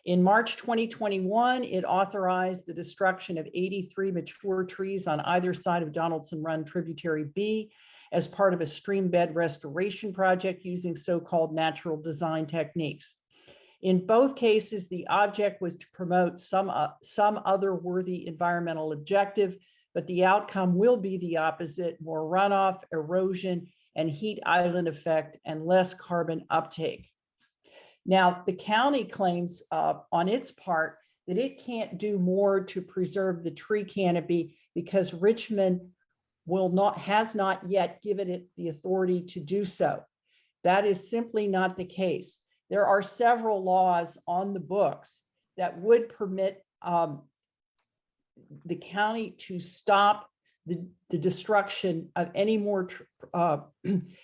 S3: In March 2021, it authorized the destruction of 83 mature trees on either side of Donaldson Run Tributary B as part of a stream bed restoration project using so-called natural design techniques. In both cases, the object was to promote some other worthy environmental objective, but the outcome will be the opposite: more runoff, erosion, and heat island effect, and less carbon uptake. Now, the county claims on its part that it can't do more to preserve the tree canopy because Richmond has not yet given it the authority to do so. That is simply not the case. There are several laws on the books that would permit the county to stop the destruction of any more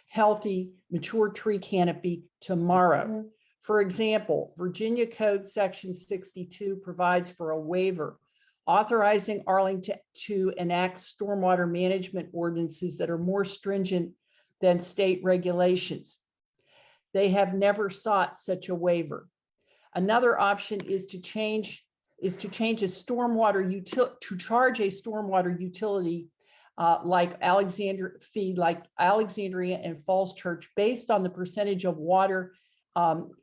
S3: healthy, mature tree canopy tomorrow. For example, Virginia Code Section 62 provides for a waiver authorizing Arlington to enact stormwater management ordinances that are more stringent than state regulations. They have never sought such a waiver. Another option is to change a stormwater utility, to charge a stormwater utility like Alexandria and Falls Church based on the percentage of water,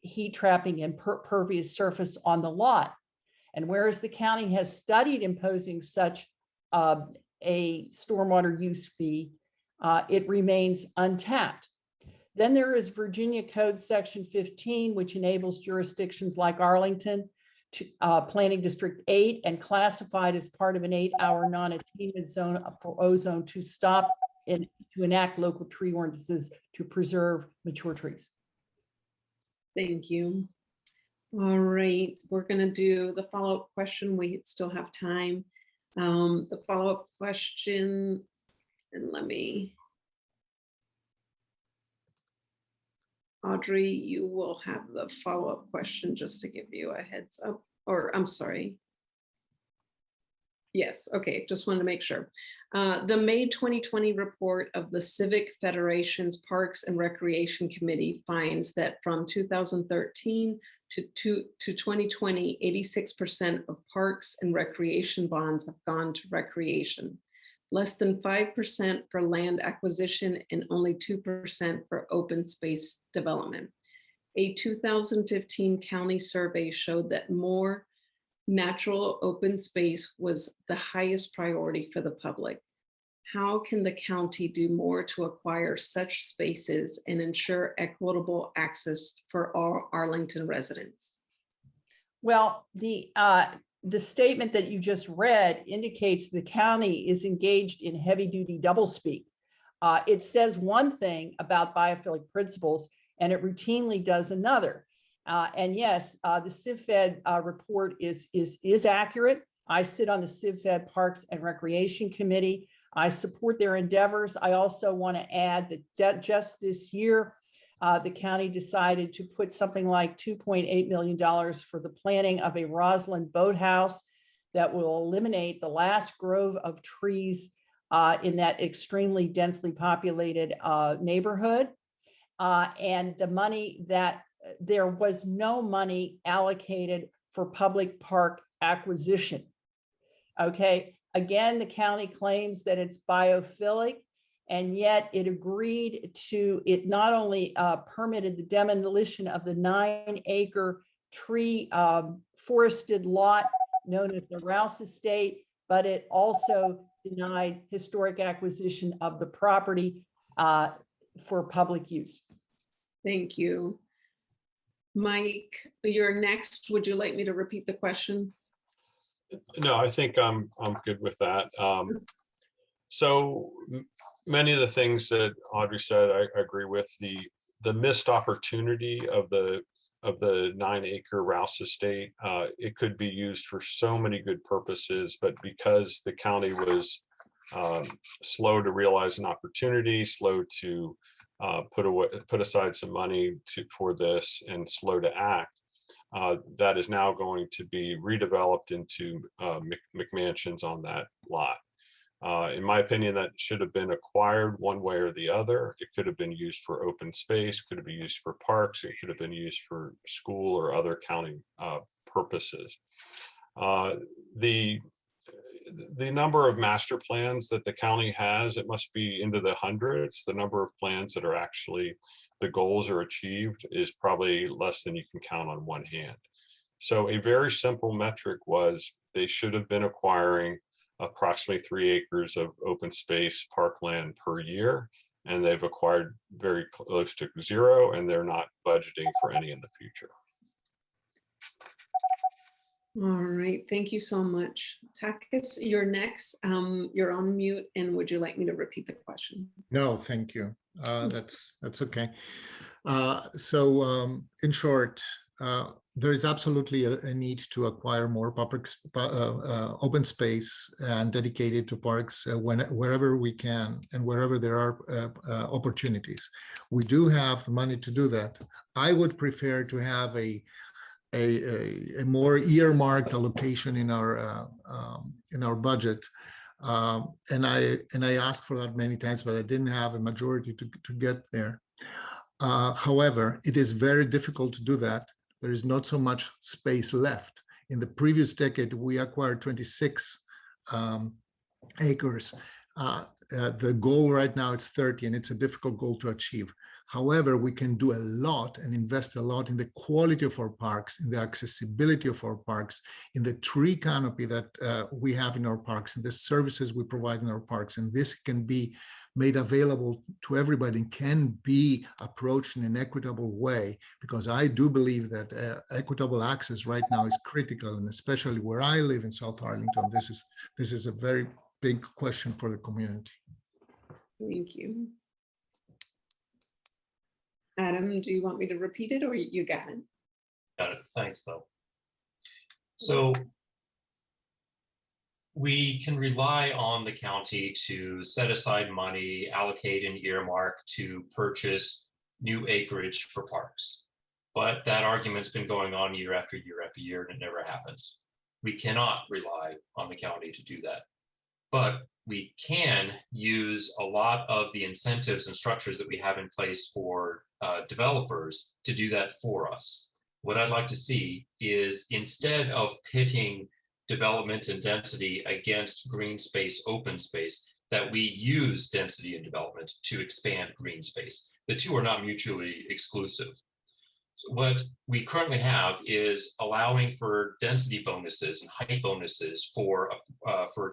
S3: heat trapping, and pervious surface on the lot. And whereas the county has studied imposing such a stormwater use fee, it remains untapped. Then there is Virginia Code Section 15, which enables jurisdictions like Arlington, Planning District 8, and classified as part of an 8-hour non-attainment zone for ozone to stop and to enact local tree ordinances to preserve mature trees.
S1: Thank you. All right, we're going to do the follow-up question. We still have time. The follow-up question, and Audrey, you will have the follow-up question just to give you a heads up, or I'm sorry. Yes, okay, just wanted to make sure. The May 2020 report of the Civic Federation's Parks and Recreation Committee finds that from 2013 to 2020, 86% of parks and recreation bonds have gone to recreation. Less than 5% for land acquisition and only 2% for open space development. A 2015 county survey showed that more natural open space was the highest priority for the public. How can the county do more to acquire such spaces and ensure equitable access for all Arlington residents?
S3: Well, the statement that you just read indicates the county is engaged in heavy-duty doublespeak. It says one thing about biophilic principles, and it routinely does another. And yes, the CivFed report is accurate. I sit on the CivFed Parks and Recreation Committee. I support their endeavors. I also want to add that just this year, the county decided to put something like $2.8 million for the planting of a Roslyn boathouse that will eliminate the last grove of trees in that extremely densely populated neighborhood. And the money that there was no money allocated for public park acquisition. Okay, again, the county claims that it's biophilic, and yet it agreed to, it not only permitted the demolition of the 9-acre tree forested lot known as the Rouse Estate, but it also denied historic acquisition of the property for public use.
S1: Thank you. Mike, you're next. Would you like me to repeat the question?
S2: No, I think I'm good with that. So many of the things that Audrey said, I agree with. The missed opportunity of the 9-acre Rouse Estate, it could be used for so many good purposes, but because the county was slow to realize an opportunity, slow to put aside some money for this, and slow to act, that is now going to be redeveloped into McMansions on that lot. In my opinion, that should have been acquired one way or the other. It could have been used for open space, could have been used for parks, it could have been used for school or other county purposes. The number of master plans that the county has, it must be into the hundreds. The number of plans that are actually, the goals are achieved, is probably less than you can count on one hand. So a very simple metric was they should have been acquiring approximately 3 acres of open space parkland per year, and they've acquired very close to 0, and they're not budgeting for any in the future.
S1: All right, thank you so much. Takis, you're next. You're on mute, and would you like me to repeat the question?
S4: No, thank you. That's okay. So in short, there is absolutely a need to acquire more public open space and dedicate it to parks wherever we can and wherever there are opportunities. We do have money to do that. I would prefer to have a more earmarked allocation in our budget. And I asked for that many times, but I didn't have a majority to get there. However, it is very difficult to do that. There is not so much space left. In the previous decade, we acquired 26 acres. The goal right now is 30, and it's a difficult goal to achieve. However, we can do a lot and invest a lot in the quality of our parks, in the accessibility of our parks, in the tree canopy that we have in our parks, and the services we provide in our parks. And this can be made available to everybody and can be approached in an equitable way, because I do believe that equitable access right now is critical, and especially where I live in South Arlington, this is a very big question for the community.
S1: Thank you. Adam, do you want me to repeat it, or you got it?
S5: Got it. Thanks, though. So we can rely on the county to set aside money, allocate an earmark to purchase new acreage for parks. But that argument's been going on year after year after year, and it never happens. We cannot rely on the county to do that. But we can use a lot of the incentives and structures that we have in place for developers to do that for us. What I'd like to see is, instead of pitting development and density against green space, open space, that we use density and development to expand green space. The two are not mutually exclusive. So what we currently have is allowing for density bonuses and height bonuses for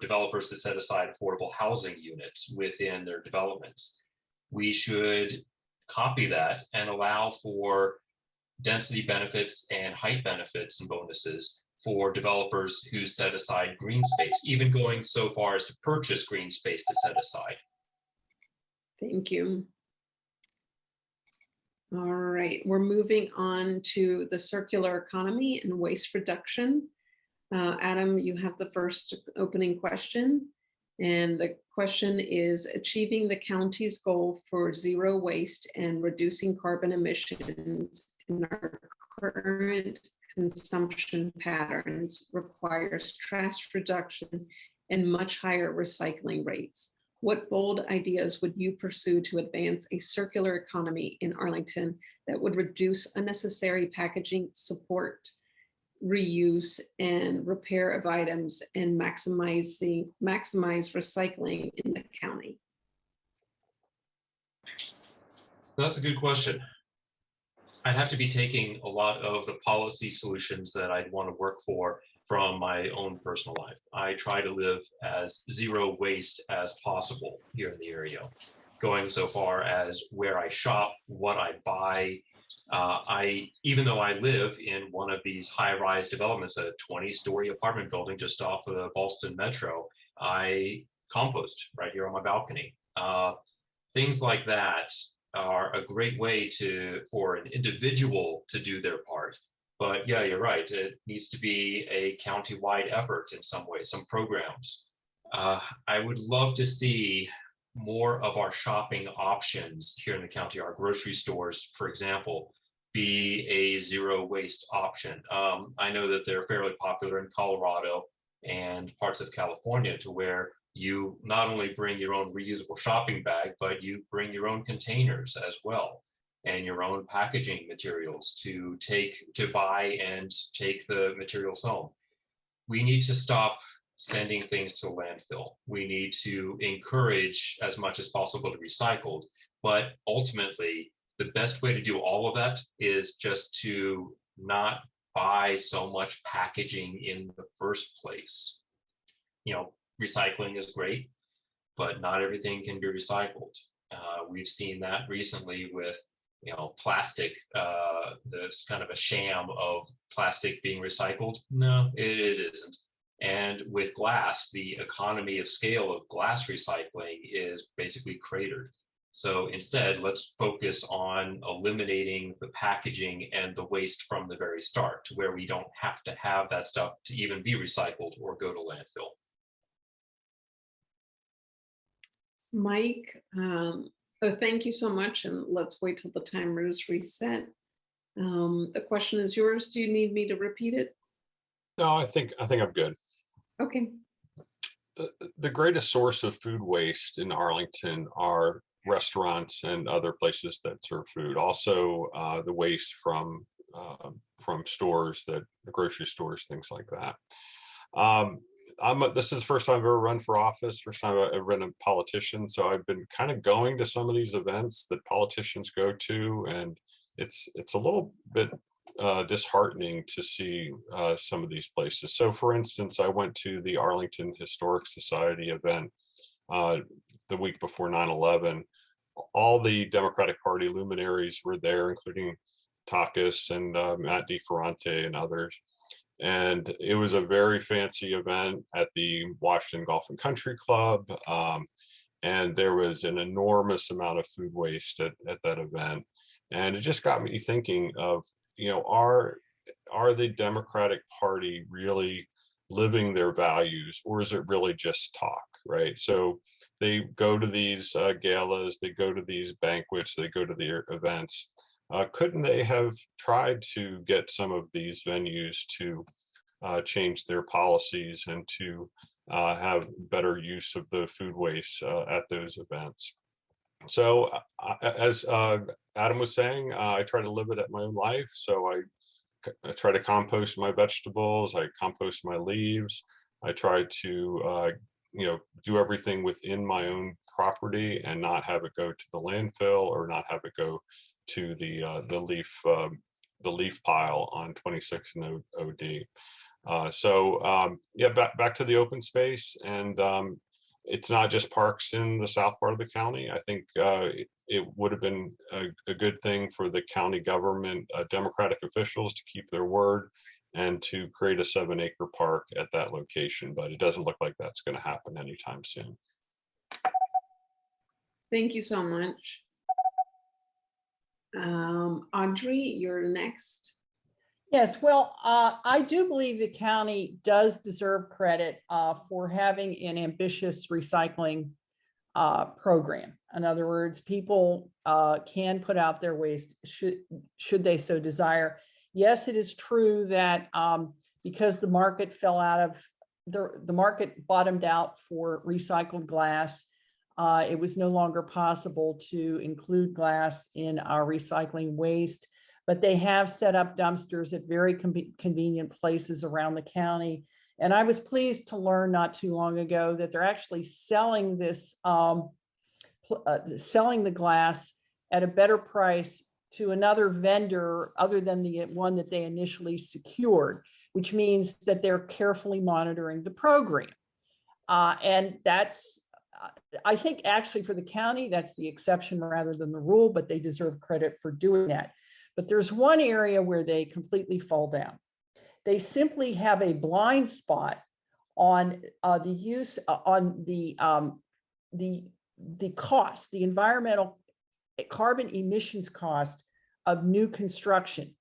S5: developers to set aside affordable housing units within their developments. We should copy that and allow for density benefits and height benefits and bonuses for developers who set aside green space, even going so far as to purchase green space to set aside.
S1: Thank you. All right, we're moving on to the circular economy and waste reduction. Adam, you have the first opening question. And the question is, achieving the county's goal for zero waste and reducing carbon emissions in our current consumption patterns requires trash reduction and much higher recycling rates. What bold ideas would you pursue to advance a circular economy in Arlington that would reduce unnecessary packaging, support reuse and repair of items, and maximize recycling in the county?
S5: That's a good question. I'd have to be taking a lot of the policy solutions that I'd want to work for from my own personal life. I try to live as zero waste as possible here in the area, going so far as where I shop, what I buy. Even though I live in one of these high-rise developments, a 20-story apartment building just off of the Boston Metro, I compost right here on my balcony. Things like that are a great way for an individual to do their part. But yeah, you're right. It needs to be a county-wide effort in some way, some programs. I would love to see more of our shopping options here in the county, our grocery stores, for example, be a zero waste option. I know that they're fairly popular in Colorado and parts of California, to where you not only bring your own reusable shopping bag, but you bring your own containers as well, and your own packaging materials to buy and take the materials home. We need to stop sending things to landfill. We need to encourage as much as possible to recycle, but ultimately the best way to do all of that is just to not buy so much packaging in the first place. Recycling is great, but not everything can be recycled. We've seen that recently with plastic, there's kind of a sham of plastic being recycled. No, it isn't. And with glass, the economy of scale of glass recycling is basically cratered. So instead, let's focus on eliminating the packaging and the waste from the very start, to where we don't have to have that stuff to even be recycled or go to landfill.
S1: Mike, thank you so much, and let's wait till the timer is reset. The question is yours. Do you need me to repeat it?
S2: No, I think I'm good.
S1: Okay.
S2: The greatest source of food waste in Arlington are restaurants and other places that serve food. Also, the waste from stores, grocery stores, things like that. This is the first time I've ever run for office, first time I've ever been a politician. So I've been kind of going to some of these events that politicians go to, and it's a little bit disheartening to see some of these places. So for instance, I went to the Arlington Historic Society event the week before 9/11. All the Democratic Party luminaries were there, including Takis and Matt DeFerrante and others. And it was a very fancy event at the Washington Golf and Country Club. And there was an enormous amount of food waste at that event. And it just got me thinking of, are the Democratic Party really living their values, or is it really just talk, right? So they go to these galas, they go to these banquets, they go to the events. Couldn't they have tried to get some of these venues to change their policies and to have better use of the food waste at those events? So as Adam was saying, I try to live it at my own life. So I try to compost my vegetables, I compost my leaves, I try to do everything within my own property and not have it go to the landfill or not have it go to the leaf pile on 26 and OD. Yeah, back to the open space, and it's not just parks in the south part of the county. I think it would have been a good thing for the county government, Democratic officials, to keep their word and to create a 7-acre park at that location, but it doesn't look like that's going to happen anytime soon.
S1: Thank you so much. Audrey, you're next.
S3: Yes, well, I do believe the county does deserve credit for having an ambitious recycling program. In other words, people can put out their waste should they so desire. Yes, it is true that because the market fell out of the market bottomed out for recycled glass, it was no longer possible to include glass in our recycling waste. But they have set up dumpsters at very convenient places around the county. And I was pleased to learn not too long ago that they're actually selling this, selling the glass at a better price to another vendor other than the one that they initially secured, which means that they're carefully monitoring the program. And that's, I think actually for the county, that's the exception rather than the rule, but they deserve credit for doing that. But there's one area where they completely fall down. They simply have a blind spot on the use on the cost, the environmental carbon emissions cost of new construction.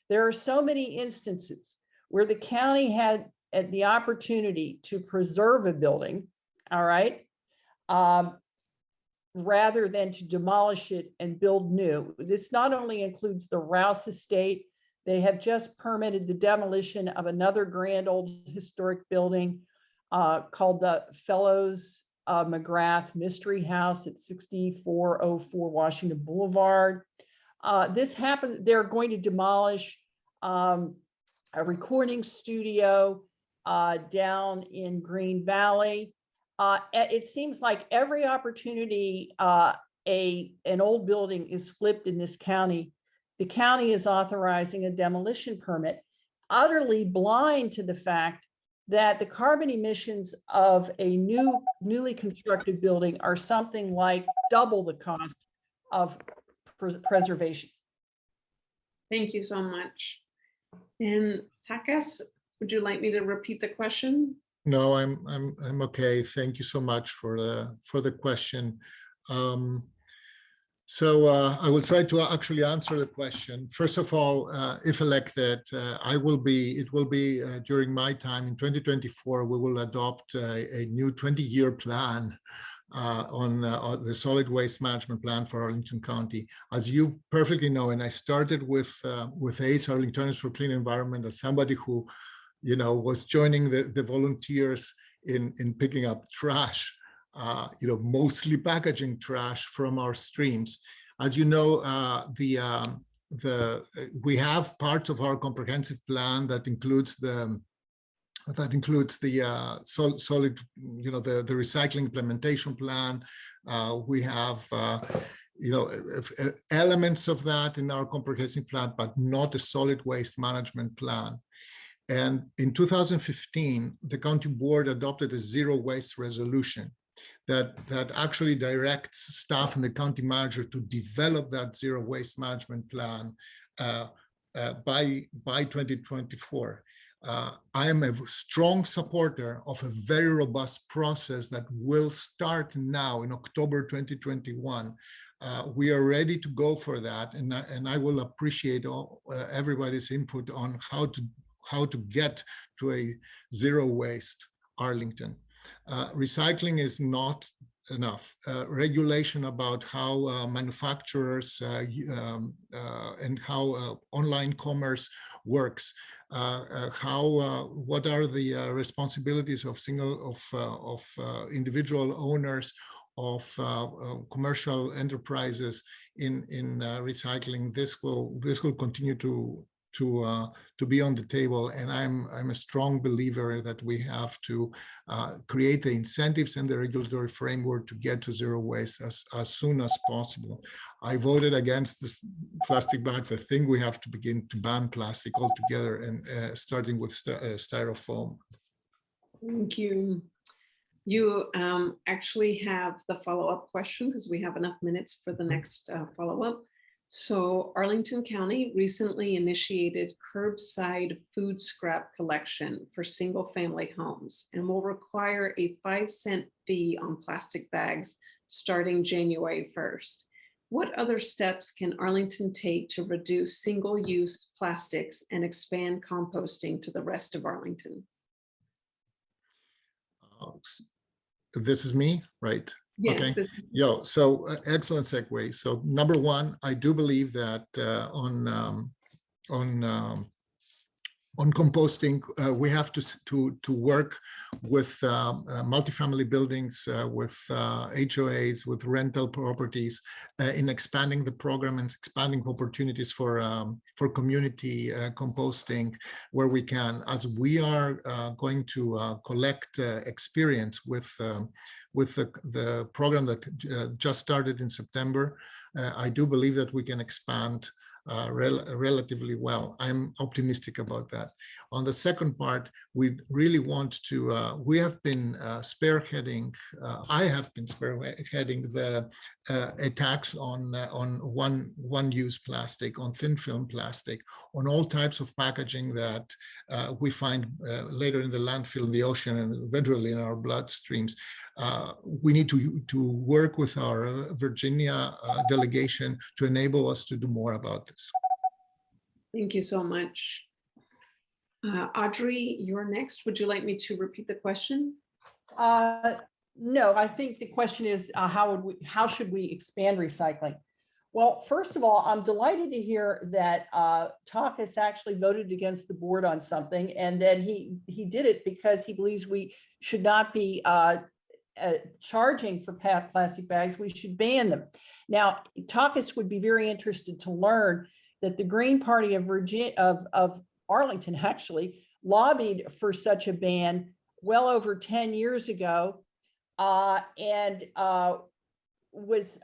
S3: There are so many instances where the county had the opportunity to preserve a building, all right, rather than to demolish it and build new. This not only includes the Rouse Estate, they have just permitted the demolition of another grand old historic building called the Fellows McGrath Mystery House at 6404 Washington Boulevard. This happened, they're going to demolish a recording studio down in Green Valley. It seems like every opportunity an old building is flipped in this county, the county is authorizing a demolition permit, utterly blind to the fact that the carbon emissions of a newly constructed building are something like double the cost of preservation.
S1: Thank you so much. And Takas, would you like me to repeat the question?
S4: No, I'm okay. Thank you so much for the question. So I will try to actually answer the question. First of all, if elected, it will be during my time in 2024, we will adopt a new 20-year plan on the solid waste management plan for Arlington County. As you perfectly know, and I started with ACE, Arlingtonians for Clean Environment, as somebody who was joining the volunteers in picking up trash, mostly packaging trash from our streams. As you know, we have parts of our comprehensive plan that includes the solid, the recycling implementation plan. We have elements of that in our comprehensive plan, but not a solid waste management plan. And in 2015, the county board adopted a zero waste resolution that actually directs staff and the county manager to develop that zero waste management plan by 2024. I am a strong supporter of a very robust process that will start now in October 2021. We are ready to go for that, and I will appreciate everybody's input on how to get to a zero waste Arlington. Recycling is not enough. Regulation about how manufacturers and how online commerce works, what are the responsibilities of individual owners of commercial enterprises in recycling. This will continue to be on the table, and I'm a strong believer that we have to create the incentives and the regulatory framework to get to zero waste as soon as possible. I voted against the plastic bags. I think we have to begin to ban plastic altogether, and starting with styrofoam.
S1: Thank you. You actually have the follow-up question because we have enough minutes for the next follow-up. So Arlington County recently initiated curbside food scrap collection for single-family homes and will require a 5-cent fee on plastic bags starting January 1st. What other steps can Arlington take to reduce single-use plastics and expand composting to the rest of Arlington?
S4: This is me, right?
S1: Yes.
S4: Okay. So excellent segue. So number one, I do believe that on composting, we have to work with multifamily buildings, with HOAs, with rental properties, in expanding the program and expanding opportunities for community composting where we can, as we are going to collect experience with the program that just started in September. I do believe that we can expand relatively well. I'm optimistic about that. On the second part, we really want to, we have been spearheading, I have been spearheading the attacks on one-use plastic, on thin film plastic, on all types of packaging that we find later in the landfill, in the ocean, and eventually in our bloodstreams. We need to work with our Virginia delegation to enable us to do more about this.
S1: Thank you so much. Audrey, you're next. Would you like me to repeat the question?
S3: No, I think the question is how should we expand recycling? Well, first of all, I'm delighted to hear that Takis actually voted against the board on something, and that he did it because he believes we should not be charging for plastic bags. We should ban them. Now, Takis would be very interested to learn that the Green Party of Virginia, of Arlington, actually lobbied for such a ban well over 10 years ago, and it was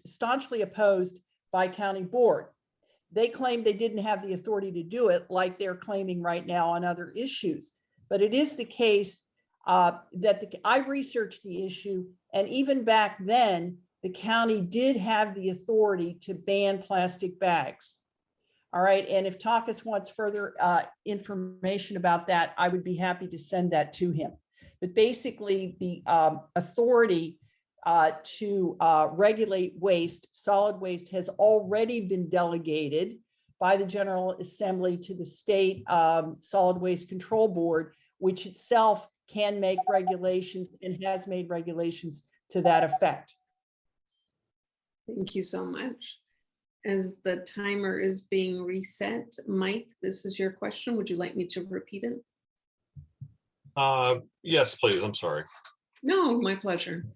S3: staunchly opposed by county board. They claimed they didn't have the authority to do it, like they're claiming right now on other issues. But it is the case that I researched the issue, and even back then, the county did have the authority to ban plastic bags. All right, and if Takis wants further information about that, I would be happy to send that to him. But basically, the authority to regulate waste, solid waste, has already been delegated by the General Assembly to the State Solid Waste Control Board, which itself can make regulations and has made regulations to that effect.
S1: Thank you so much. As the timer is being reset, Mike, this is your question. Would you like me to repeat it?
S2: Yes, please. I'm sorry.
S1: No, my pleasure.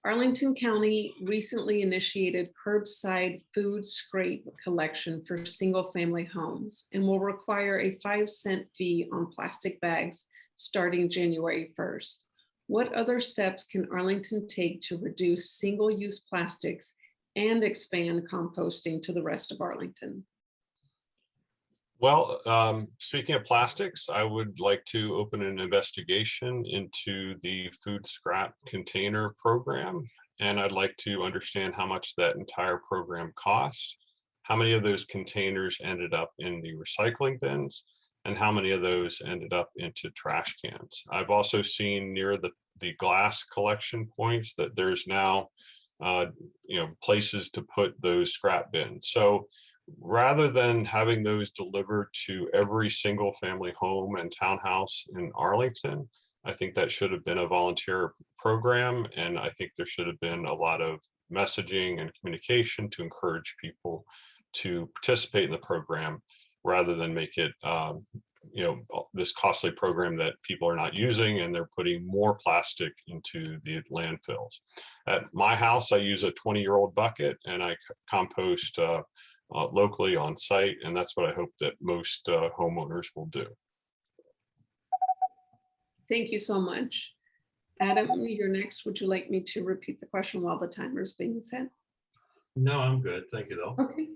S1: Arlington County recently initiated curbside food scrape collection for single-family homes and will require a 5-cent fee on plastic bags starting January 1st. What other steps can Arlington take to reduce single-use plastics and expand composting to the rest of Arlington?
S2: Well, speaking of plastics, I would like to open an investigation into the food scrap container program, and I'd like to understand how much that entire program cost, how many of those containers ended up in the recycling bins, and how many of those ended up into trash cans. I've also seen near the glass collection points that there's now places to put those scrap bins. So rather than having those delivered to every single family home and townhouse in Arlington, I think that should have been a volunteer program, and I think there should have been a lot of messaging and communication to encourage people to participate in the program rather than make it this costly program that people are not using, and they're putting more plastic into the landfills. At my house, I use a 20-year-old bucket, and I compost locally on site, and that's what I hope that most homeowners will do.
S1: Thank you so much. Adam, you're next. Would you like me to repeat the question while the timer is being set?
S5: No, I'm good. Thank you, though.
S1: Okay.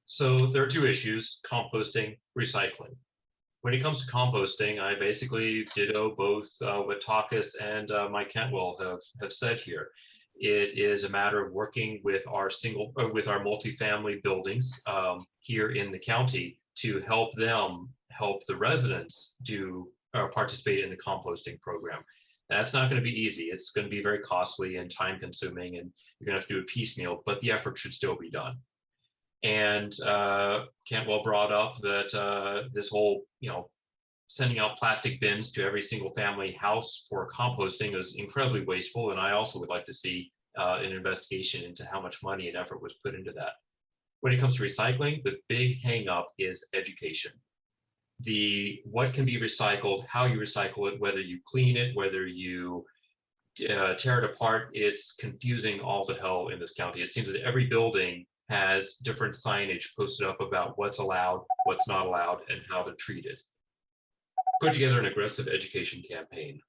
S5: So there are two issues: composting, recycling. When it comes to composting, I basically ditto both what Takis and Mike Cantwell have said here. It is a matter of working with our multifamily buildings here in the county to help the residents participate in the composting program. That's not going to be easy. It's going to be very costly and time consuming, and you're going to have to do it piecemeal, but the effort should still be done. And Cantwell brought up that this whole, sending out plastic bins to every single family house for composting is incredibly wasteful. And I also would like to see an investigation into how much money and effort was put into that. When it comes to recycling, the big hang up is education. What can be recycled, how you recycle it, whether you clean it, whether you tear it apart, it's confusing all to hell in this county. It seems that every building has different signage posted up about what's allowed, what's not allowed, and how to treat it. Put together an aggressive education campaign.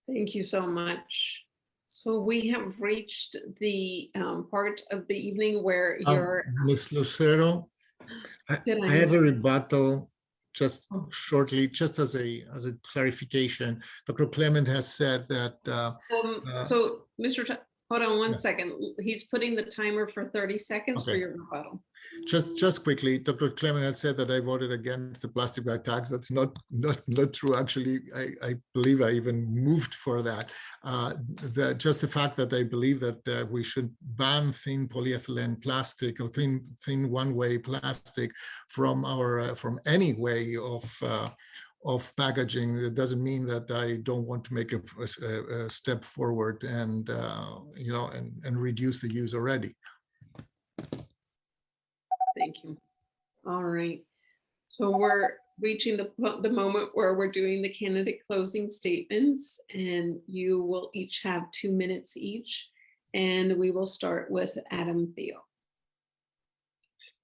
S1: Thank you so much. So we have reached the part of the evening where you're.
S4: Ms. Lucero, I have a rebuttal just shortly, just as a clarification. Dr. Clement has said that.
S1: So Mr. Hold on one second. He's putting the timer for 30 seconds for your rebuttal.
S4: Just quickly, Dr. Clement has said that I voted against the plastic bag tax. That's not true. Actually, I believe I even moved for that. Just the fact that I believe that we should ban thin polyethylene plastic or thin one-way plastic from any way of packaging. It doesn't mean that I don't want to make a step forward and and reduce the use already.
S1: Thank you. All right. So we're reaching the moment where we're doing the candidate closing statements, and you will each have 2 minutes each. And we will start with Adam Theo.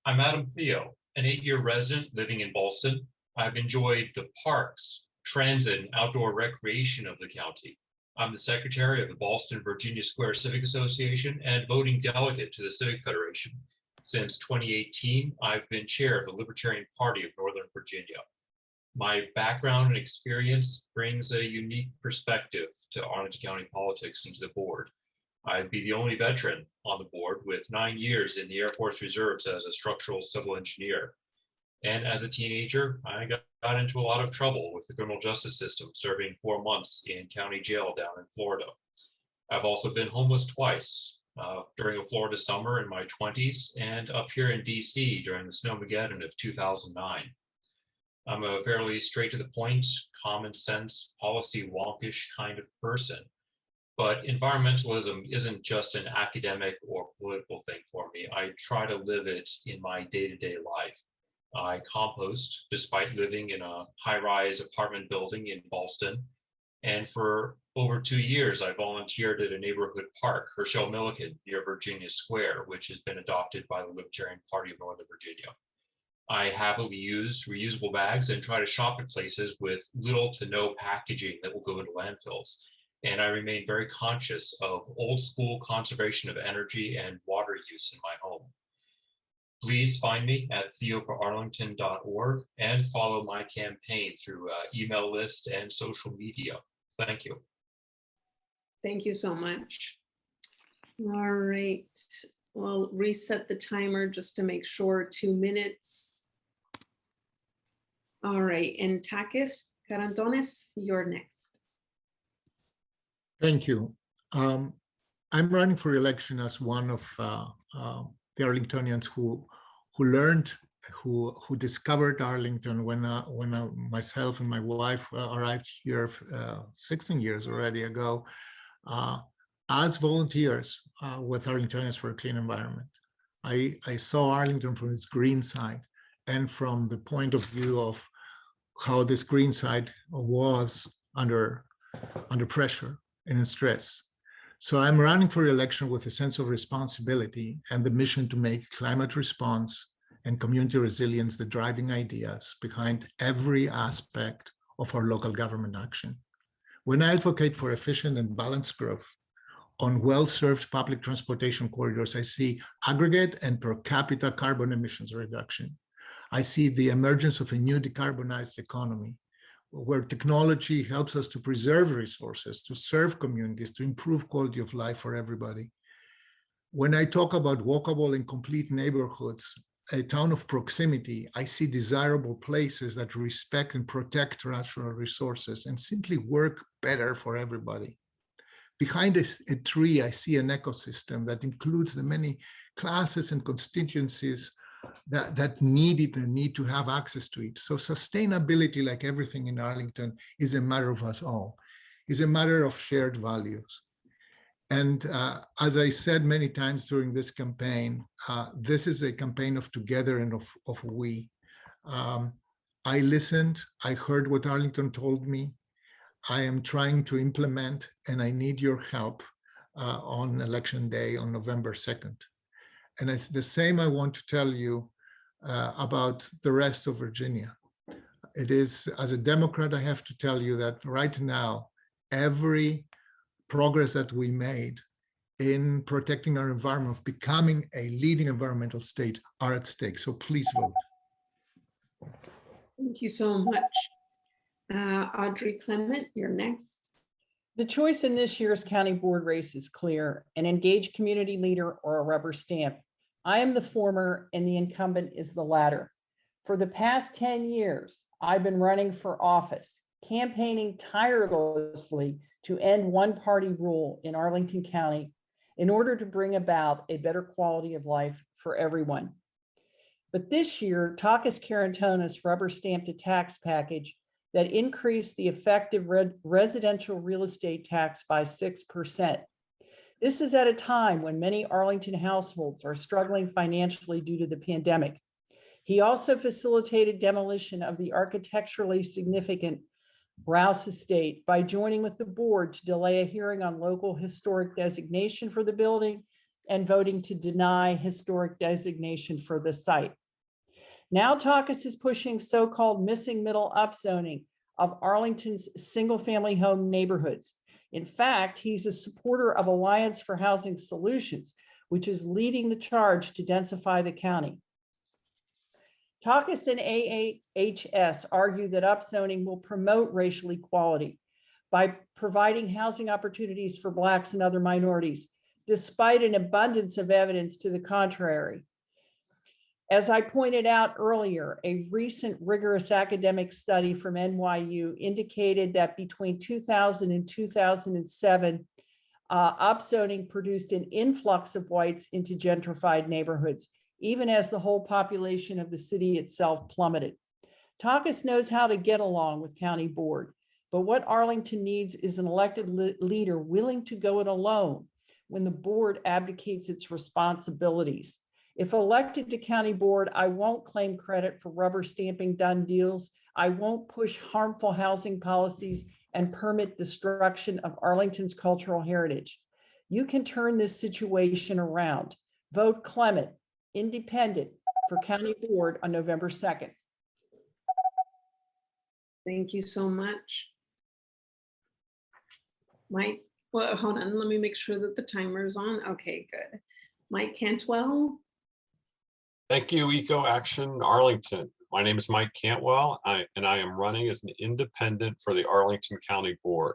S5: I'm Adam Theo, an 8-year resident living in Ballston. I've enjoyed the parks, transit, and outdoor recreation of the county. I'm the secretary of the Ballston Virginia Square Civic Association and voting delegate to the Civic Federation. Since 2018, I've been chair of the Libertarian Party of Northern Virginia. My background and experience brings a unique perspective to Arlington County politics and to the board. I'd be the only veteran on the board with 9 years in the Air Force Reserves as a structural civil engineer. And as a teenager, I got into a lot of trouble with the criminal justice system, serving 4 months in county jail down in Florida. I've also been homeless twice, during a Florida summer in my 20s and up here in DC during the Snowmageddon of 2009. I'm a fairly straight to the point, common sense, policy wonkish kind of person. But environmentalism isn't just an academic or political thing for me. I try to live it in my day-to-day life. I compost despite living in a high-rise apartment building in Ballston. And for over 2 years, I volunteered at a neighborhood park, Herschel Milliken, near Virginia Square, which has been adopted by the Libertarian Party of Northern Virginia. I happily use reusable bags and try to shop at places with little to no packaging that will go into landfills. And I remain very conscious of old school conservation of energy and water use in my home. Please find me at theoforarlington.org and follow my campaign through email list and social media. Thank you.
S1: Thank you so much. All right. We'll reset the timer just to make sure. 2 minutes. All right. And Takis Carantones, you're next.
S4: Thank you. I'm running for election as one of the Arlingtonians who learned who discovered Arlington when myself and my wife arrived here 16 years already ago, as volunteers with Arlingtonians for a Clean Environment. I saw Arlington from its green side and from the point of view of how this green side was under pressure and in stress. So I'm running for election with a sense of responsibility and the mission to make climate response and community resilience the driving ideas behind every aspect of our local government action. When I advocate for efficient and balanced growth on well-served public transportation corridors, I see aggregate and per capita carbon emissions reduction. I see the emergence of a new decarbonized economy where technology helps us to preserve resources, to serve communities, to improve quality of life for everybody. When I talk about walkable and complete neighborhoods, a town of proximity, I see desirable places that respect and protect natural resources and simply work better for everybody. Behind a tree, I see an ecosystem that includes the many classes and constituencies that need it and need to have access to it. So sustainability, like everything in Arlington, is a matter of us all, is a matter of shared values. And as I said many times during this campaign, this is a campaign of together and of we. I listened, I heard what Arlington told me. I am trying to implement, and I need your help on election day on November 2nd. And it's the same I want to tell you about the rest of Virginia. It is, as a Democrat, I have to tell you that right now, every progress that we made in protecting our environment, of becoming a leading environmental state, are at stake. So please vote.
S1: Thank you so much. Audrey Clement, you're next.
S3: The choice in this year's county board race is clear: an engaged community leader or a rubber stamp. I am the former and the incumbent is the latter. For the past 10 years, I've been running for office, campaigning tirelessly to end one-party rule in Arlington County in order to bring about a better quality of life for everyone. But this year, Takis Karantonis rubber-stamped a tax package that increased the effective residential real estate tax by 6%. This is at a time when many Arlington households are struggling financially due to the pandemic. He also facilitated demolition of the architecturally significant Rouse Estate by joining with the board to delay a hearing on local historic designation for the building and voting to deny historic designation for the site. Now Takis is pushing so-called missing middle upzoning of Arlington's single-family home neighborhoods. In fact, he's a supporter of Alliance for Housing Solutions, which is leading the charge to densify the county. Takis and AHS argue that upzoning will promote racial equality by providing housing opportunities for Blacks and other minorities, despite an abundance of evidence to the contrary. As I pointed out earlier, a recent rigorous academic study from NYU indicated that between 2000 and 2007, upzoning produced an influx of whites into gentrified neighborhoods, even as the whole population of the city itself plummeted. Takis knows how to get along with county board, but what Arlington needs is an elected leader willing to go it alone when the board abdicates its responsibilities. If elected to county board, I won't claim credit for rubber stamping done deals. I won't push harmful housing policies and permit destruction of Arlington's cultural heritage. You can turn this situation around. Vote Clement, independent, for county board on November 2nd.
S1: Thank you so much. Mike, well, hold on, let me make sure that the timer is on. Okay, good. Mike Cantwell.
S2: Thank you, Eco Action Arlington. My name is Mike Cantwell, and I am running as an independent for the Arlington County Board.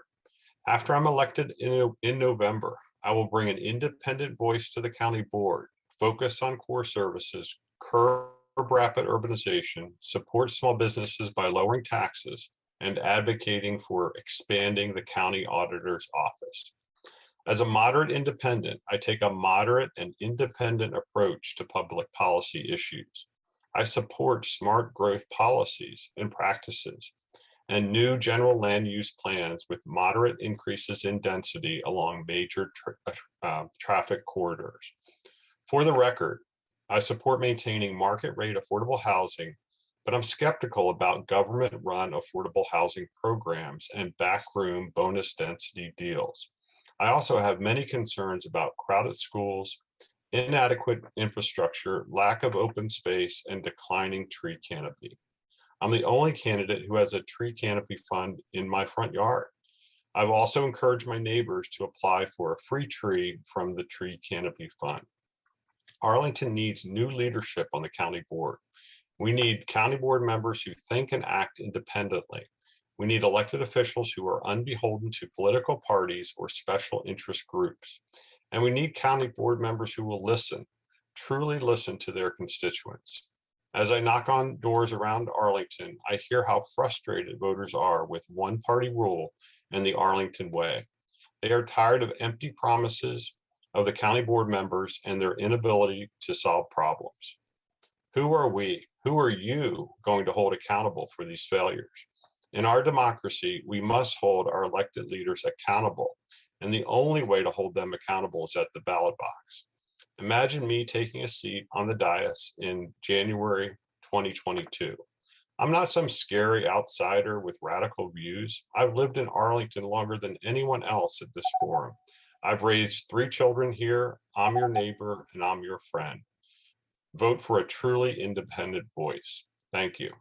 S2: After I'm elected in November, I will bring an independent voice to the county board, focus on core services, curb rapid urbanization, support small businesses by lowering taxes, and advocating for expanding the county auditor's office. As a moderate independent, I take a moderate and independent approach to public policy issues. I support smart growth policies and practices and new general land use plans with moderate increases in density along major traffic corridors. For the record, I support maintaining market rate affordable housing, but I'm skeptical about government-run affordable housing programs and backroom bonus density deals. I also have many concerns about crowded schools, inadequate infrastructure, lack of open space, and declining tree canopy. I'm the only candidate who has a tree canopy fund in my front yard. I've also encouraged my neighbors to apply for a free tree from the tree canopy fund. Arlington needs new leadership on the county board. We need county board members who think and act independently. We need elected officials who are unbeholden to political parties or special interest groups. And we need county board members who will listen, truly listen to their constituents. As I knock on doors around Arlington, I hear how frustrated voters are with one-party rule and the Arlington way. They are tired of empty promises of the county board members and their inability to solve problems. Who are we? Who are you going to hold accountable for these failures? In our democracy, we must hold our elected leaders accountable, and the only way to hold them accountable is at the ballot box. Imagine me taking a seat on the dais in January 2022. I'm not some scary outsider with radical views. I've lived in Arlington longer than anyone else at this forum. I've raised 3 children here. I'm your neighbor and I'm your friend. Vote for a truly independent voice. Thank you.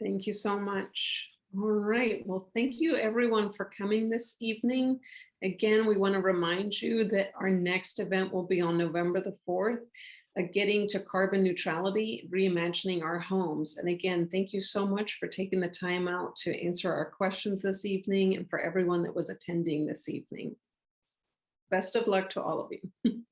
S1: Thank you so much. All right. Well, thank you everyone for coming this evening. Again, we want to remind you that our next event will be on November the 4th, Getting to Carbon Neutrality, Reimagining Our Homes. And again, thank you so much for taking the time out to answer our questions this evening and for everyone that was attending this evening. Best of luck to all of you.